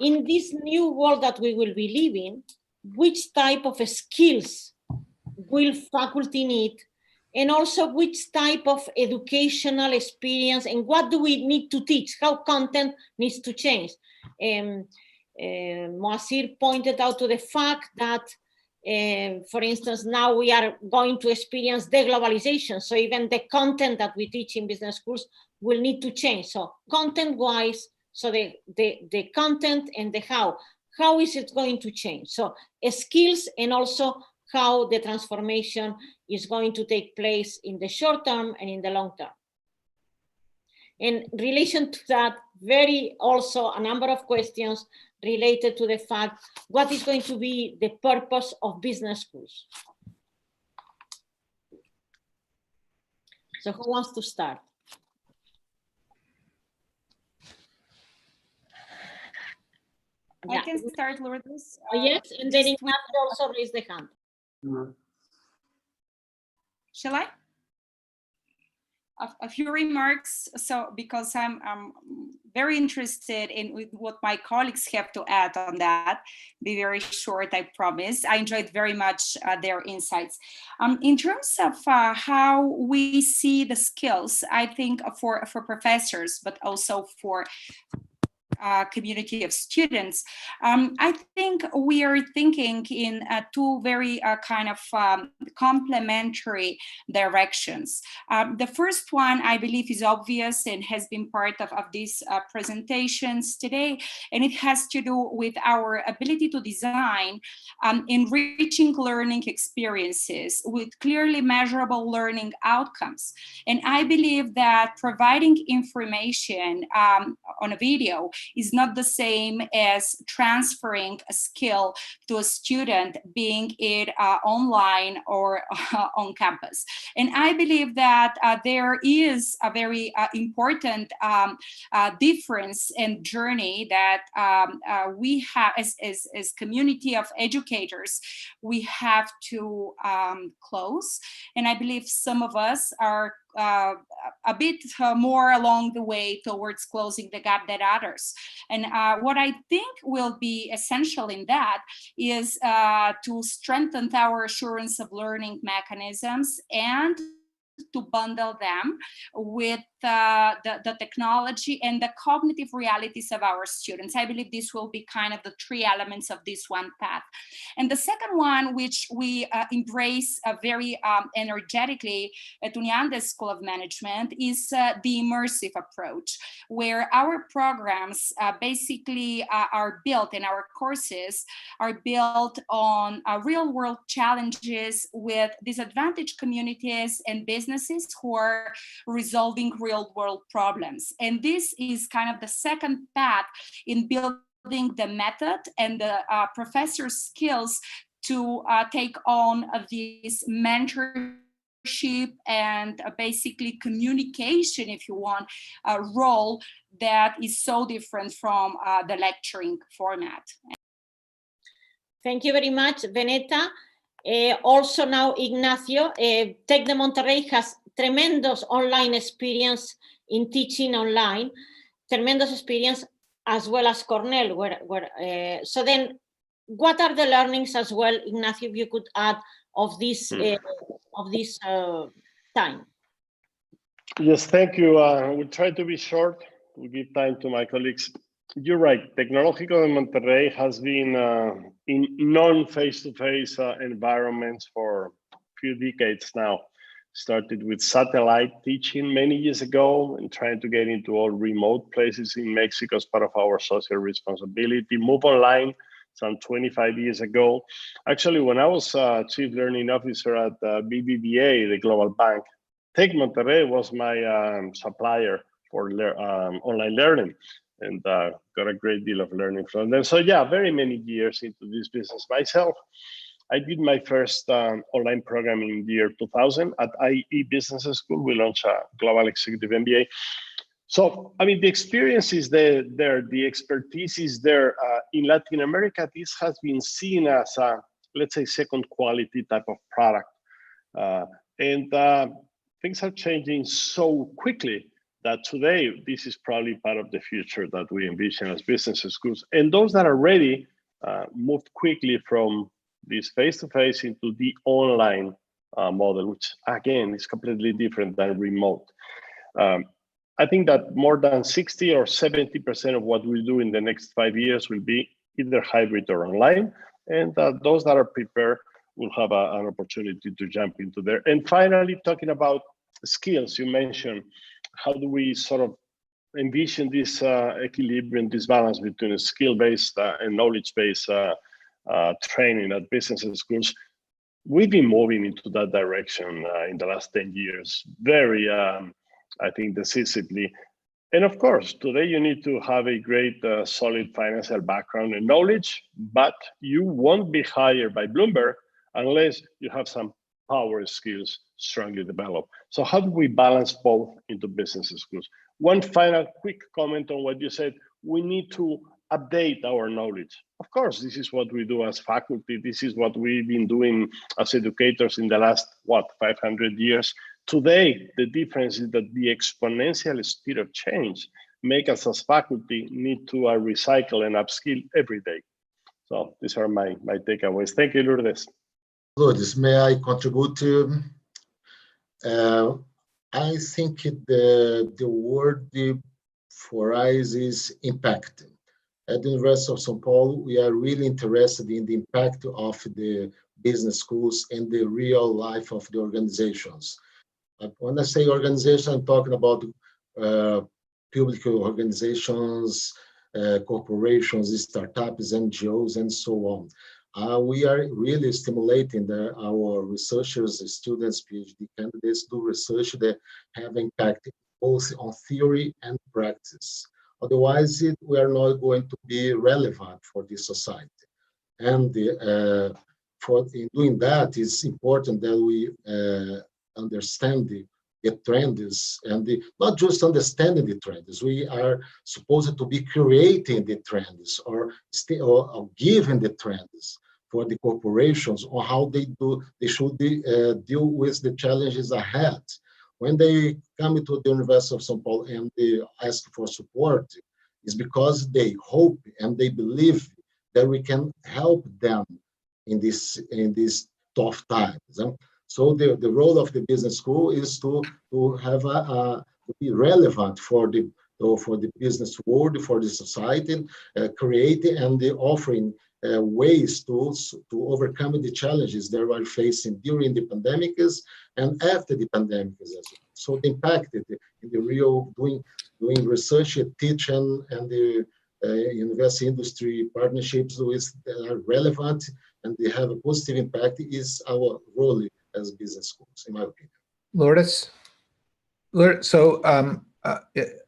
in this new world that we will be living, which type of skills will faculty need, and also which type of educational experience, and what do we need to teach, how content needs to change. Moacir pointed out to the fact that For instance, now we are going to experience deglobalization. So even the content that we teach in business schools will need to change. So content-wise, so the content and the how is it going to change? So skills and also how the transformation is going to take place in the short term and in the long term. In relation to that, very also a number of questions related to the fact, what is going to be the purpose of business schools? So who wants to start? I can start, Lourdes. Yes, and then Ignacio also raise the hand. Shall I? A few remarks. So, because I'm very interested in what my colleagues have to add on that. Be very short, I promise. I enjoyed very much their insights. In terms of how we see the skills, I think for professors, but also for community of students, I think we are thinking in two very kind of complementary directions. The first one, I believe, is obvious and has been part of these presentations today, and it has to do with our ability to design enriching learning experiences with clearly measurable learning outcomes. And I believe that providing information on a video is not the same as transferring a skill to a student, being it online or on campus. And I believe that there is a very important difference and journey that we have as community of educators, we have to close. And I believe some of us are a bit more along the way towards closing the gap than others. And what I think will be essential in that is to strengthen our assurance of learning mechanisms and to bundle them with the technology and the cognitive realities of our students. I believe this will be kind of the three elements of this one path. And the second one, which we embrace very energetically at Uniandes School of Management, is the immersive approach, where our programs basically are built, and our courses are built on real world challenges with disadvantaged communities and businesses who are resolving real world problems. And this is kind of the second path in building the method and the professor's skills to take on this mentorship and basically communication, if you want, role that is so different from the lecturing format. Thank you very much, Veneta. Also now, Ignacio, Tec de Monterrey has tremendous online experience in teaching online, tremendous experience, as well as Cornell. So then, what are the learnings as well, Ignacio, if you could add of this time? Yes, thank you. We'll try to be short. We'll give time to my colleagues. You're right. Tecnológico de Monterrey has been in non-face-to-face environments for a few decades now. Started with satellite teaching many years ago and trying to get into all remote places in Mexico as part of our social responsibility. Move online some 25 years ago. Actually, when I was Chief Learning Officer at BBVA, the global bank, Tec Monterrey was my supplier for online learning, and got a great deal of learning from them. So yeah, very many years into this business myself. I did my first online program in the year 2000 at IE Business School. We launched a Global Executive MBA. So, I mean, the experience is there, the expertise is there. In Latin America, this has been seen as a, let's say, second quality type of product. And things are changing so quickly that today, this is probably part of the future that we envision as business schools. And those that are ready moved quickly from this face-to-face into the online model, which again is completely different than remote. I think that more than 60 or 70% of what we do in the next 5 years will be either hybrid or online. And those that are prepared will have an opportunity to jump into there. And finally, talking about skills, you mentioned, how do we sort of envision this equilibrium, this balance between skill-based and knowledge-based training at business schools? We've been moving into that direction in the last 10 years, very, I think, decisively. And of course, today you need to have a great, solid financial background and knowledge, but you won't be hired by Bloomberg unless you have some power skills strongly developed. So how do we balance both into business schools? One final quick comment on what you said: we need to update our knowledge. Of course, this is what we do as faculty. This is what we've been doing as educators in the last, 500 years. Today, the difference is that the exponential speed of change make us as faculty need to recycle and upskill every day. So these are my takeaways. Thank you, Lourdes. Lourdes, may I contribute? I think the word for us is impact. At the University of São Paulo, we are really interested in the impact of the business schools and the real life of the organizations. When I say organization, I'm talking about public organizations, corporations, startups, NGOs, and so on. We are really stimulating our researchers, students, PhD candidates do research that have impact both on theory and practice. Otherwise, we are not going to be relevant for this society. And in doing that, it's important that we understand the trends, and not just understanding the trends. We are supposed to be creating the trends or giving the trends for the corporations on how they should deal with the challenges ahead. When they come to the University of São Paulo and they ask for support, it's because they hope and they believe that we can help them in these tough times. So the role of the business school is to have to be relevant for the business world, for the society, creating and offering ways to overcome the challenges they are facing during the pandemics and after the pandemics as well. So the impact in the real doing research, teaching, and the university industry partnerships that are relevant and they have a positive impact is our role as business schools, in my opinion. Lourdes, so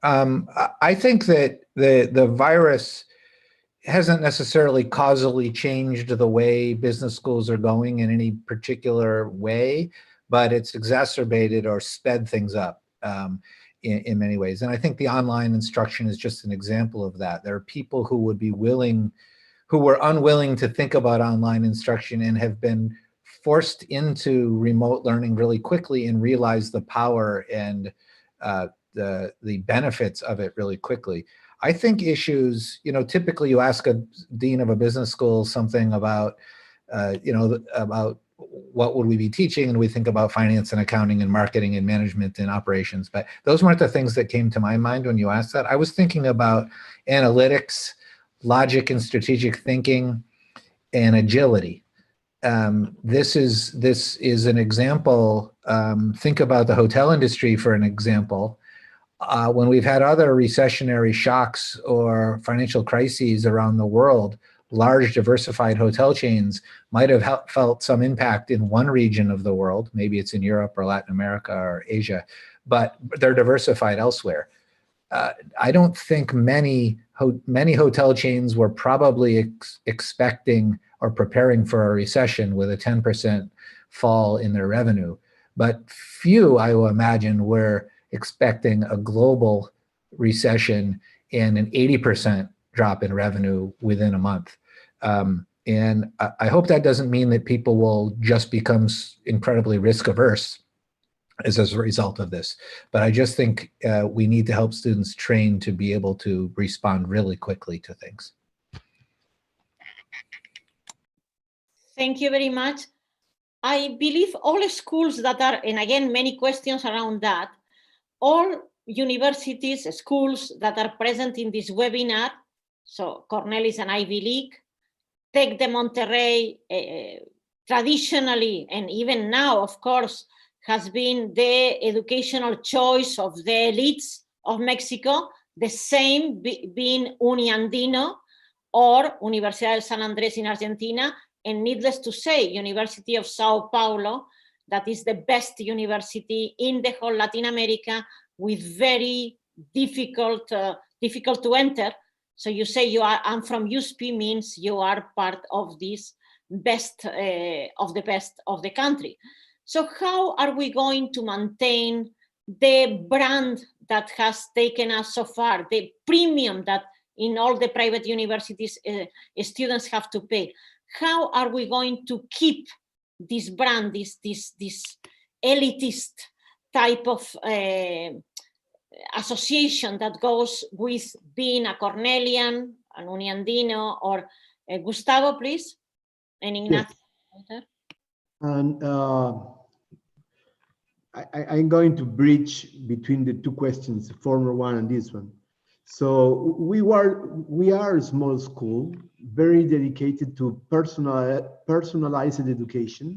I think that the virus hasn't necessarily causally changed the way business schools are going in any particular way, but it's exacerbated or sped things up in many ways. And I think the online instruction is just an example of that. There are people who would be who were unwilling to think about online instruction and have been forced into remote learning really quickly and realize the power and the benefits of it really quickly. I think issues, typically you ask a dean of a business school something about, about what would we be teaching, and we think about finance and accounting and marketing and management and operations, but those weren't the things that came to my mind when you asked that. I was thinking about analytics, logic and strategic thinking, and agility. This is an example. Think about the hotel industry for an example. When we've had other recessionary shocks or financial crises around the world, large diversified hotel chains might have felt some impact in one region of the world. Maybe it's in Europe or Latin America or Asia, but they're diversified elsewhere. I don't think many hotel chains were probably expecting or preparing for a recession with a 10% fall in their revenue, but few, I will imagine, were expecting a global recession and an 80% drop in revenue within a month. And I hope that doesn't mean that people will just become incredibly risk averse as a result of this. But I just think we need to help students train to be able to respond really quickly to things. Thank you very much. I believe all schools that are, and again, many questions around that, all universities, schools that are present in this webinar, so Cornell is an Ivy League, Tec de Monterrey, traditionally, and even now, of course, has been the educational choice of the elites of Mexico, the same being Uniandino or Universidad del San Andrés in Argentina, and needless to say, University of Sao Paulo, that is the best university in the whole Latin America, with very difficult to enter. So you say I'm from USP means you are part of this best of the best of the country. So how are we going to maintain the brand that has taken us so far, the premium that in all the private universities students have to pay? How are we going to keep this brand, this elitist type of association that goes with being a Cornelian, an Uniandino, or Gustavo, please, and Ignacio? Yes. And I'm going to bridge between the two questions, the former one and this one. So we are a small school, very dedicated to personalized education.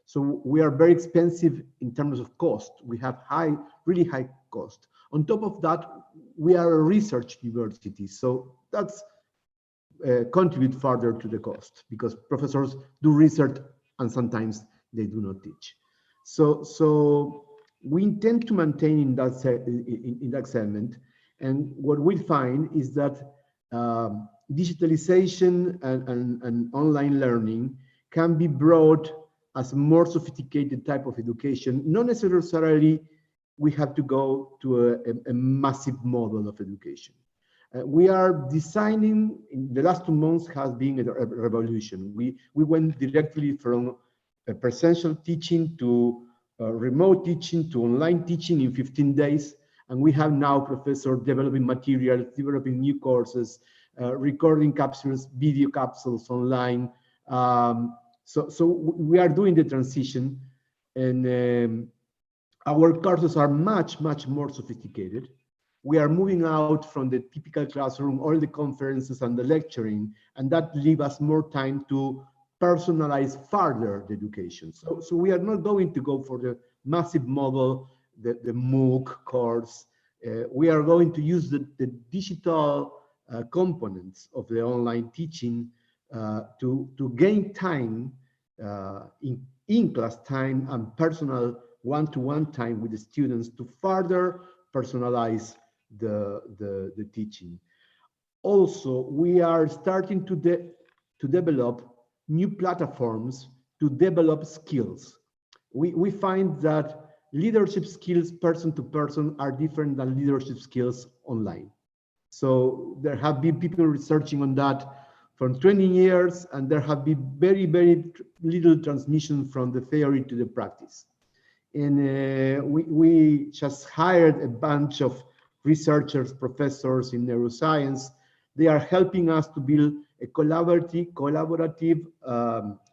So we are very expensive in terms of cost. We have really high cost. On top of that, we are a research university. So that's contribute further to the cost, because professors do research and sometimes they do not teach. So we intend to maintain in that segment. And what we find is that digitalization and online learning can be brought as a more sophisticated type of education. Not necessarily we have to go to a massive model of education. We are designing, in the last 2 months has been a revolution. We went directly from presential teaching to remote teaching to online teaching in 15 days. And we have now professors developing materials, developing new courses, recording capsules, video capsules online. So we are doing the transition, and our courses are much more sophisticated. We are moving out from the typical classroom, all the conferences and the lecturing, and that leaves us more time to personalize further the education. So we are not going to go for the massive model, the MOOC course. We are going to use the digital components of the online teaching to gain time in class time and personal one-to-one time with the students to further personalize the teaching. Also, we are starting to develop new platforms to develop skills. We find that leadership skills person to person are different than leadership skills online. So there have been people researching on that for 20 years, and there have been very little transmission from the theory to the practice. And we just hired a bunch of researchers, professors in neuroscience. They are helping us to build a collaborative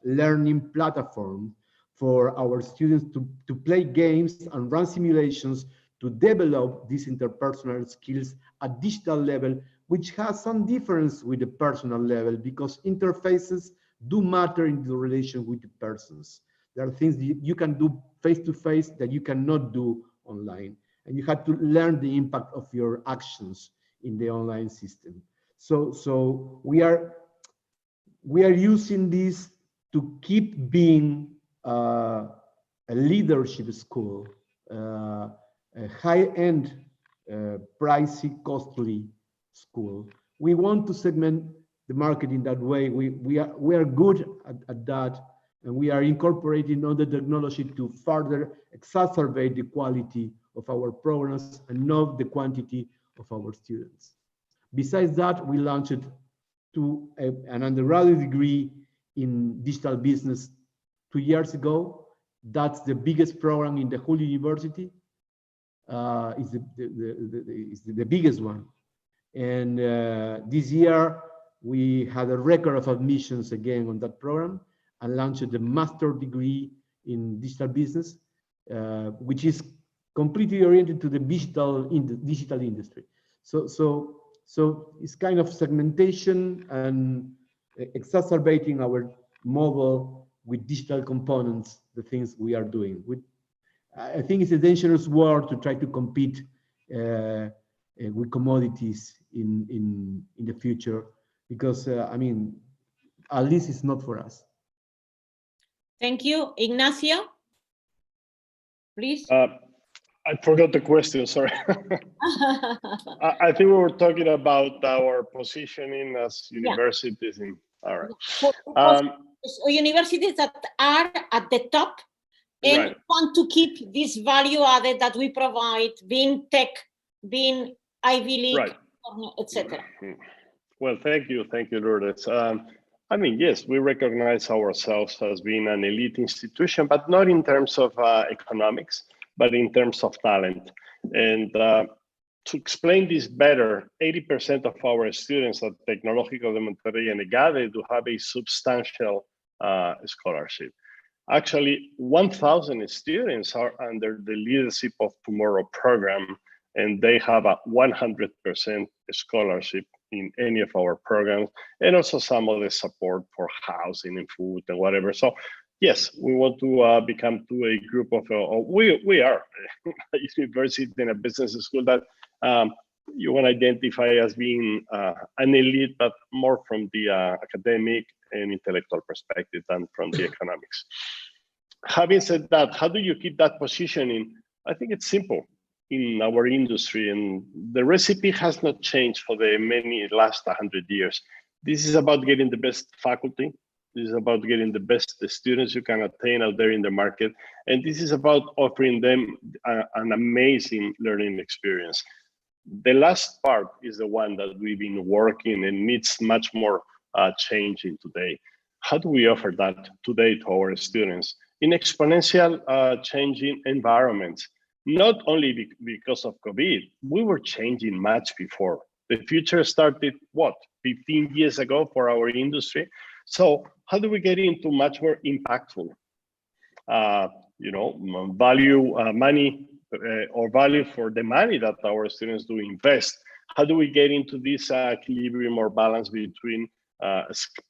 learning platform for our students to play games and run simulations to develop these interpersonal skills at digital level, which has some difference with the personal level, because interfaces do matter in the relation with the persons. There are things that you can do face-to-face that you cannot do online. And you have to learn the impact of your actions in the online system. So we are using this to keep being a leadership school, a high-end, pricey, costly school. We want to segment the market in that way. We are good at that, and we are incorporating other technology to further exacerbate the quality of our programs and not the quantity of our students. Besides that, we launched an undergraduate degree in digital business 2 years ago. That's the biggest program in the whole university. It's the biggest one. And this year, we had a record of admissions again on that program, and launched the master degree in digital business, which is completely oriented to the digital industry. So it's kind of segmentation and exacerbating our model with digital components the things we are doing. I think it's a dangerous war to try to compete with commodities in the future, because I mean, at least it's not for us. Thank you. Ignacio, please. I forgot the question, sorry. I think we were talking about our positioning as universities. All right. Universities that are at the top and want to keep this value added that we provide, being tech, being Ivy League, etc. Well, thank you, Lourdes. I mean, yes, we recognize ourselves as being an elite institution, but not in terms of economics, but in terms of talent. And to explain this better, 80% of our students at Tecnológico de Monterrey and EGADE do have a substantial scholarship. Actually, 1,000 students are under the Leadership of Tomorrow program, and they have a 100% scholarship in any of our programs, and also some of the support for housing and food and whatever. So yes, we want to become to a group of, we are a university and a business school that you want to identify as being an elite, but more from the academic and intellectual perspective than from the economics. Having said that, how do you keep that positioning? I think it's simple in our industry, and the recipe has not changed for the last 100 years. This is about getting the best faculty. This is about getting the best students you can attain out there in the market. And this is about offering them an amazing learning experience. The last part is the one that we've been working and needs much more changing today. How do we offer that today to our students in exponential changing environments? Not only because of COVID, we were changing much before. The future started, what, 15 years ago for our industry? So how do we get into much more impactful, value money or value for the money that our students do invest? How do we get into this equilibrium or balance between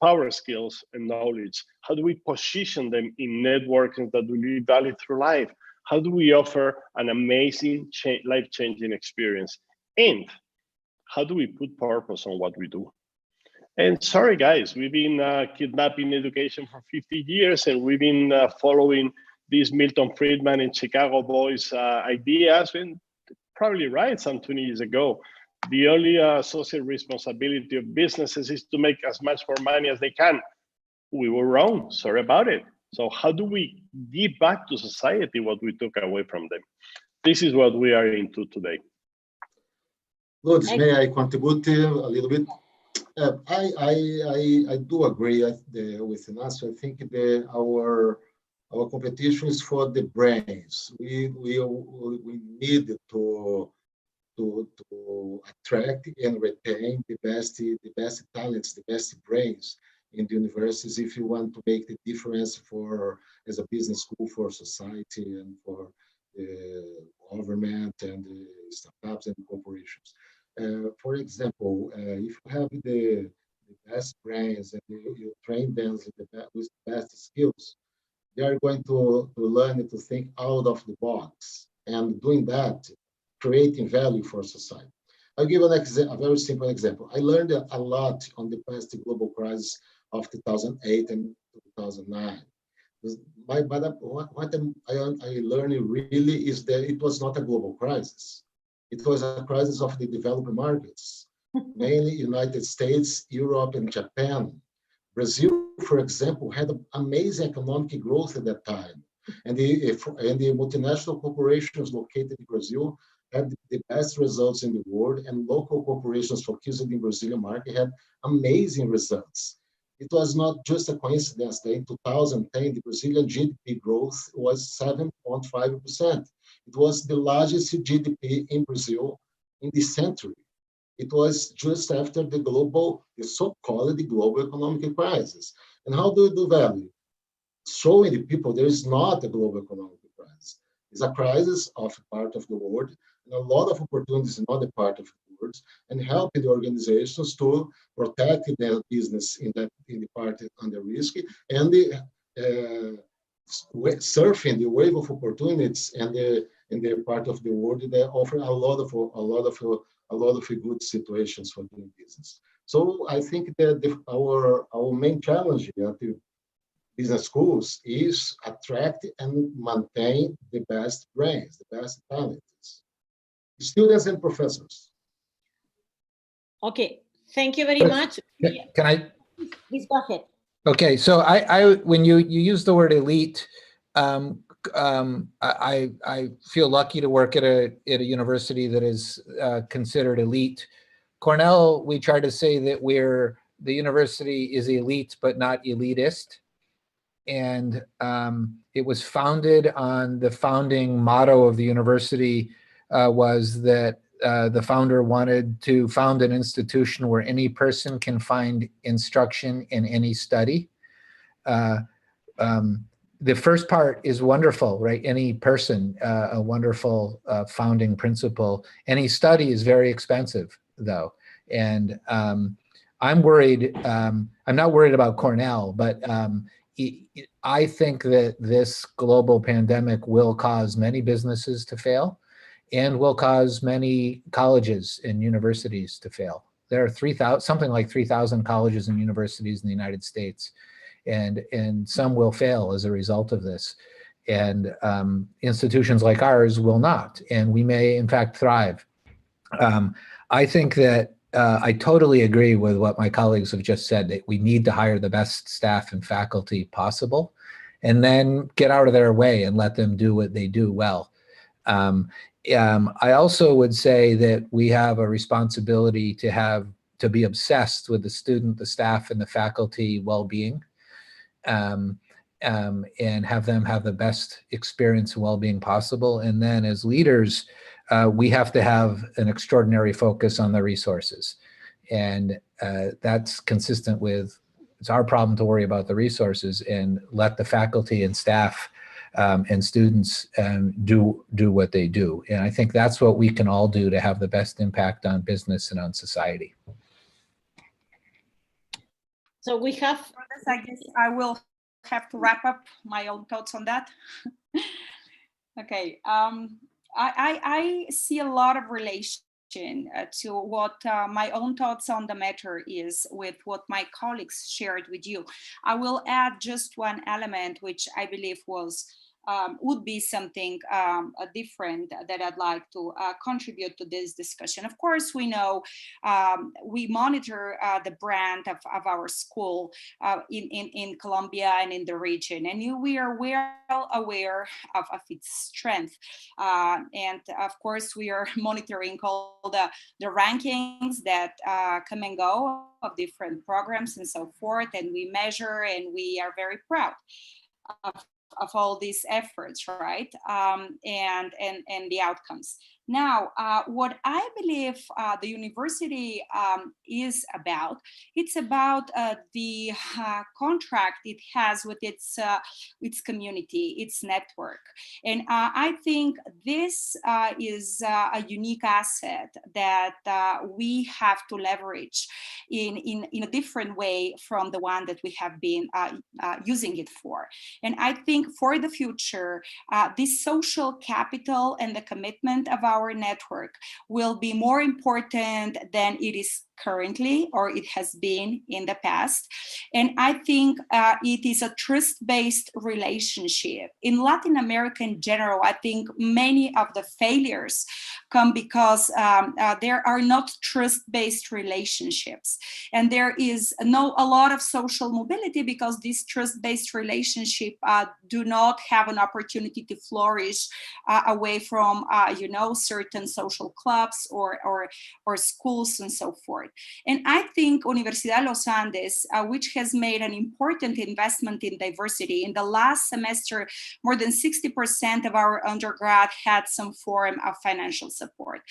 power skills and knowledge? How do we position them in networking that will be valued through life? How do we offer an amazing life-changing experience? And how do we put purpose on what we do? And sorry, guys, we've been kidnapping education for 50 years, and we've been following these Milton Friedman and Chicago Boys ideas, and probably right some 20 years ago. The only social responsibility of businesses is to make as much more money as they can. We were wrong, sorry about it. So how do we give back to society what we took away from them? This is what we are into today. Lourdes, may I contribute a little bit? I do agree with Ignacio. I think our competition is for the brains. We need to attract and retain the best talents, the best brains in the universities if you want to make the difference as a business school for society and for the government and the startups and corporations. For example, if you have the best brains and you train them with the best skills, they are going to learn to think out of the box, and doing that, creating value for society. I'll give a very simple example. I learned a lot on the past global crisis of 2008 and 2009. What I learned really is that it was not a global crisis. It was a crisis of the developed markets, mainly United States, Europe, and Japan. Brazil, for example, had amazing economic growth at that time. And the multinational corporations located in Brazil had the best results in the world, and local corporations focused in the Brazilian market had amazing results. It was not just a coincidence that in 2010, the Brazilian GDP growth was 7.5%. It was the largest GDP in Brazil in this century. It was just after the so-called global economic crisis. And how do we do value? Showing the people there is not a global economic crisis. It's a crisis of part of the world, and a lot of opportunities in other part of the world, and helping the organizations to protect their business in the part under risk, and surfing the wave of opportunities and in the part of the world that offer a lot of good situations for doing business. So I think that our main challenge at the business schools is attract and maintain the best brains, the best talents, students and professors. Okay, thank you very much. Can I? Please go ahead. Okay, so I when you use the word elite, I feel lucky to work at a university that is considered elite. Cornell, we try to say that the university is elite but not elitist, and it was founded on the founding motto of the university was that the founder wanted to found an institution where any person can find instruction in any study. The first part is wonderful, right? Any person, a wonderful founding principle. Any study is very expensive, though. And I'm worried, I'm not worried about Cornell, but I think that this global pandemic will cause many businesses to fail and will cause many colleges and universities to fail. There are something like 3,000 colleges and universities in the United States, and some will fail as a result of this. And institutions like ours will not, and we may in fact thrive. I think that I totally agree with what my colleagues have just said, that we need to hire the best staff and faculty possible, and then get out of their way and let them do what they do well. I also would say that we have a responsibility to be obsessed with the student, the staff, and the faculty well-being, and have them have the best experience and well-being possible. And then as leaders, we have to have an extraordinary focus on the resources. And that's consistent with, it's our problem to worry about the resources and let the faculty and staff and students do what they do. And I think that's what we can all do to have the best impact on business and on society. So we have, I guess I will have to wrap up my own thoughts on that. Okay, I see a lot of relation to what my own thoughts on the matter is with what my colleagues shared with you. I will add just one element, which I believe would be something different that I'd like to contribute to this discussion. Of course, we know we monitor the brand of our school in Colombia and in the region, and we are well aware of its strength. And of course, we are monitoring all the rankings that come and go of different programs and so forth, and we measure, and we are very proud of all these efforts, right? And the outcomes. Now, what I believe the university is about, it's about the contract it has with its community, its network. And I think this is a unique asset that we have to leverage in a different way from the one that we have been using it for. And I think for the future, this social capital and the commitment of our network will be more important than it is currently, or it has been in the past. And I think it is a trust-based relationship. In Latin America in general, I think many of the failures come because there are not trust-based relationships. And there is a lot of social mobility because these trust-based relationships do not have an opportunity to flourish away from, certain social clubs or schools and so forth. And I think Universidad Los Andes, which has made an important investment in diversity, in the last semester, more than 60% of our undergrad had some form of financial support,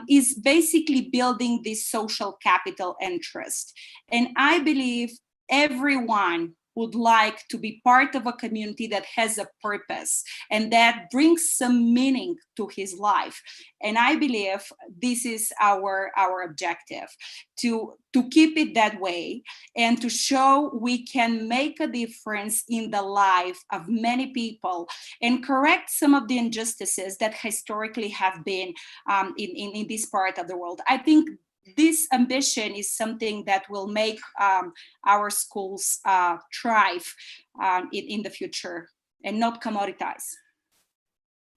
is basically building this social capital and trust. And I believe everyone would like to be part of a community that has a purpose and that brings some meaning to his life. And I believe this is our objective, to keep it that way and to show we can make a difference in the life of many people and correct some of the injustices that historically have been in this part of the world. I think this ambition is something that will make our schools thrive in the future and not commoditize.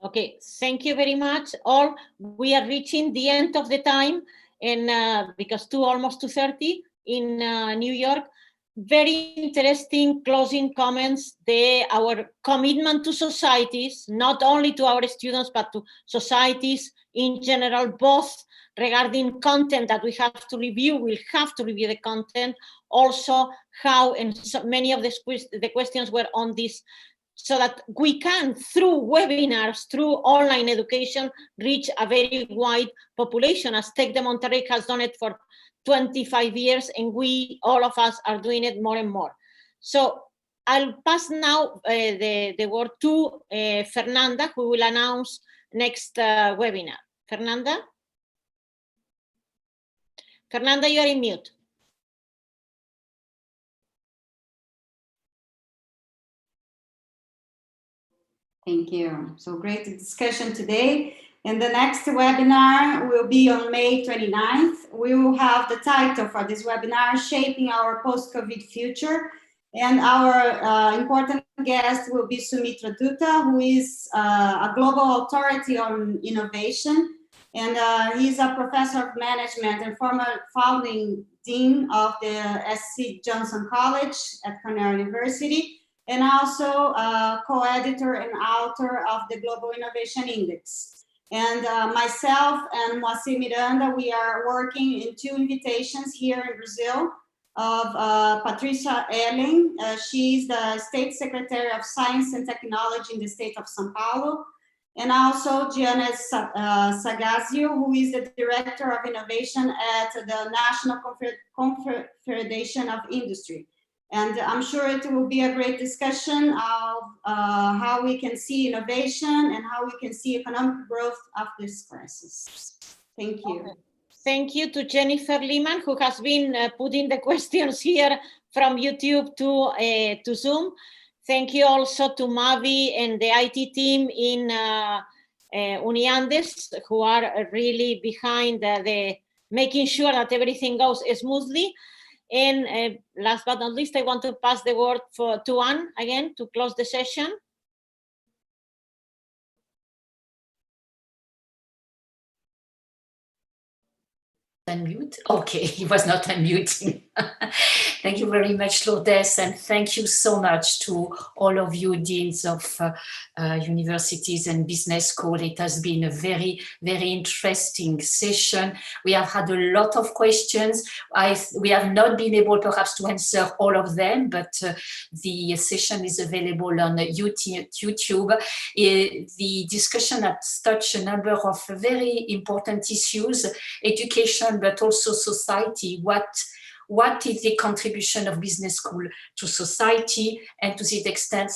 Okay, thank you very much. All, we are reaching the end of the time, and because almost 2:30 in New York. Very interesting closing comments. Our commitment to societies, not only to our students, but to societies in general, both regarding content that we have to review, we'll have to review the content, also how, and so many of the questions were on this, so that we can, through webinars, through online education, reach a very wide population, as Tec de Monterrey has done it for 25 years, and we, all of us, are doing it more and more. So I'll pass now the word to Fernanda, who will announce next webinar. Fernanda? Fernanda, you are in mute. Thank you. So great discussion today. And the next webinar will be on May 29th. We will have the title for this webinar, Shaping Our Post-COVID Future. And our important guest will be Sumitra Dutta, who is a global authority on innovation. And he's a professor of management and former founding dean of the SC Johnson College at Cornell University, and also co-editor and author of the Global Innovation Index. And myself and Moacir Miranda, we are working in 2 invitations here in Brazil of Patricia Elling. She's the State Secretary of Science and Technology in the state of São Paulo. And also Gianna Sagazio, who is the Director of Innovation at the National Confederation of Industry. And I'm sure it will be a great discussion of how we can see innovation and how we can see economic growth after this crisis. Thank you. Okay. Thank you to Jennifer Lehman, who has been putting the questions here from YouTube to Zoom. Thank you also to Mavi and the IT team in Uniandes, who are really behind making sure that everything goes smoothly. And last but not least, I want to pass the word to Anne again to close the session. Unmute? Okay, he was not unmuting. Thank you very much, Lourdes, and thank you so much to all of you deans of universities and business school. It has been a very, very interesting session. We have had a lot of questions. We have not been able perhaps to answer all of them, but the session is available on YouTube. The discussion has touched a number of very important issues, education, but also society. What is the contribution of business school to society, and to that extent,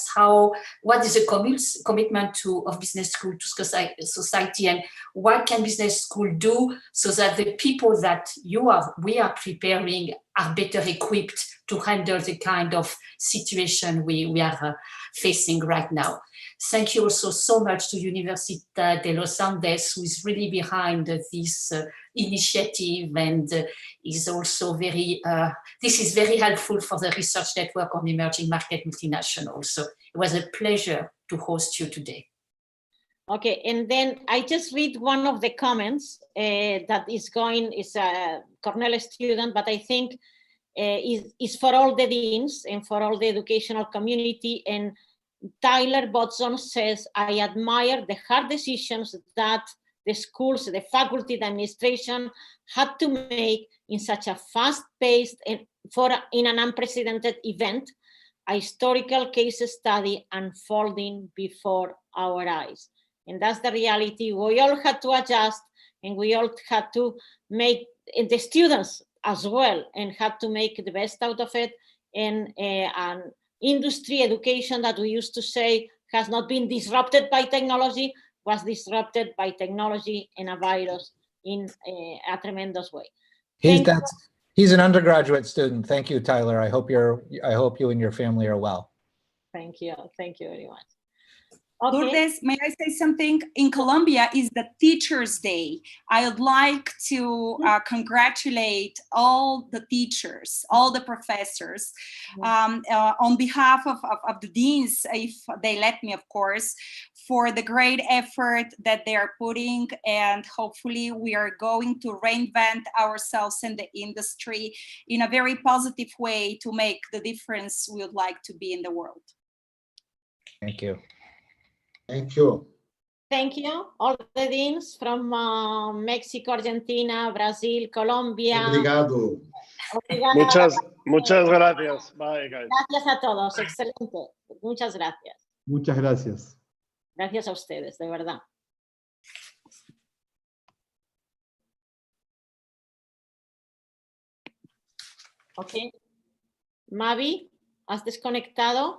what is the commitment of business school to society, and what can business school do so that the people that we are preparing are better equipped to handle the kind of situation we are facing right now. Thank you also so much to Universidad de los Andes, who is really behind this initiative, and is also this is very helpful for the research network on emerging market multinationals. So it was a pleasure to host you today. Okay, and then I just read one of the comments that is a Cornell student, but I think is for all the deans and for all the educational community. And Tyler Botson says, I admire the hard decisions that the schools, the faculty, the administration had to make in such a fast-paced and in an unprecedented event, a historical case study unfolding before our eyes. And that's the reality. We all had to adjust, and we all had to make, and the students as well, and had to make the best out of it. And industry education that we used to say has not been disrupted by technology, was disrupted by technology and a virus in a tremendous way. He's an undergraduate student. Thank you, Tyler. I hope you and your family are well. Thank you very much. Okay. Lourdes, may I say something? In Colombia is the Teachers' Day. I would like to congratulate all the teachers, all the professors, on behalf of the deans, if they let me, of course, for the great effort that they are putting. And hopefully we are going to reinvent ourselves in the industry in a very positive way to make the difference we would like to be in the world. Thank you. Thank you. Thank you, all the deans from Mexico, Argentina, Brazil, Colombia. Obrigado. Muchas gracias. Bye, guys. Gracias a todos, excelente. Muchas gracias. Muchas gracias. Gracias a ustedes, de verdad. Ok. Mavi, ¿has desconectado?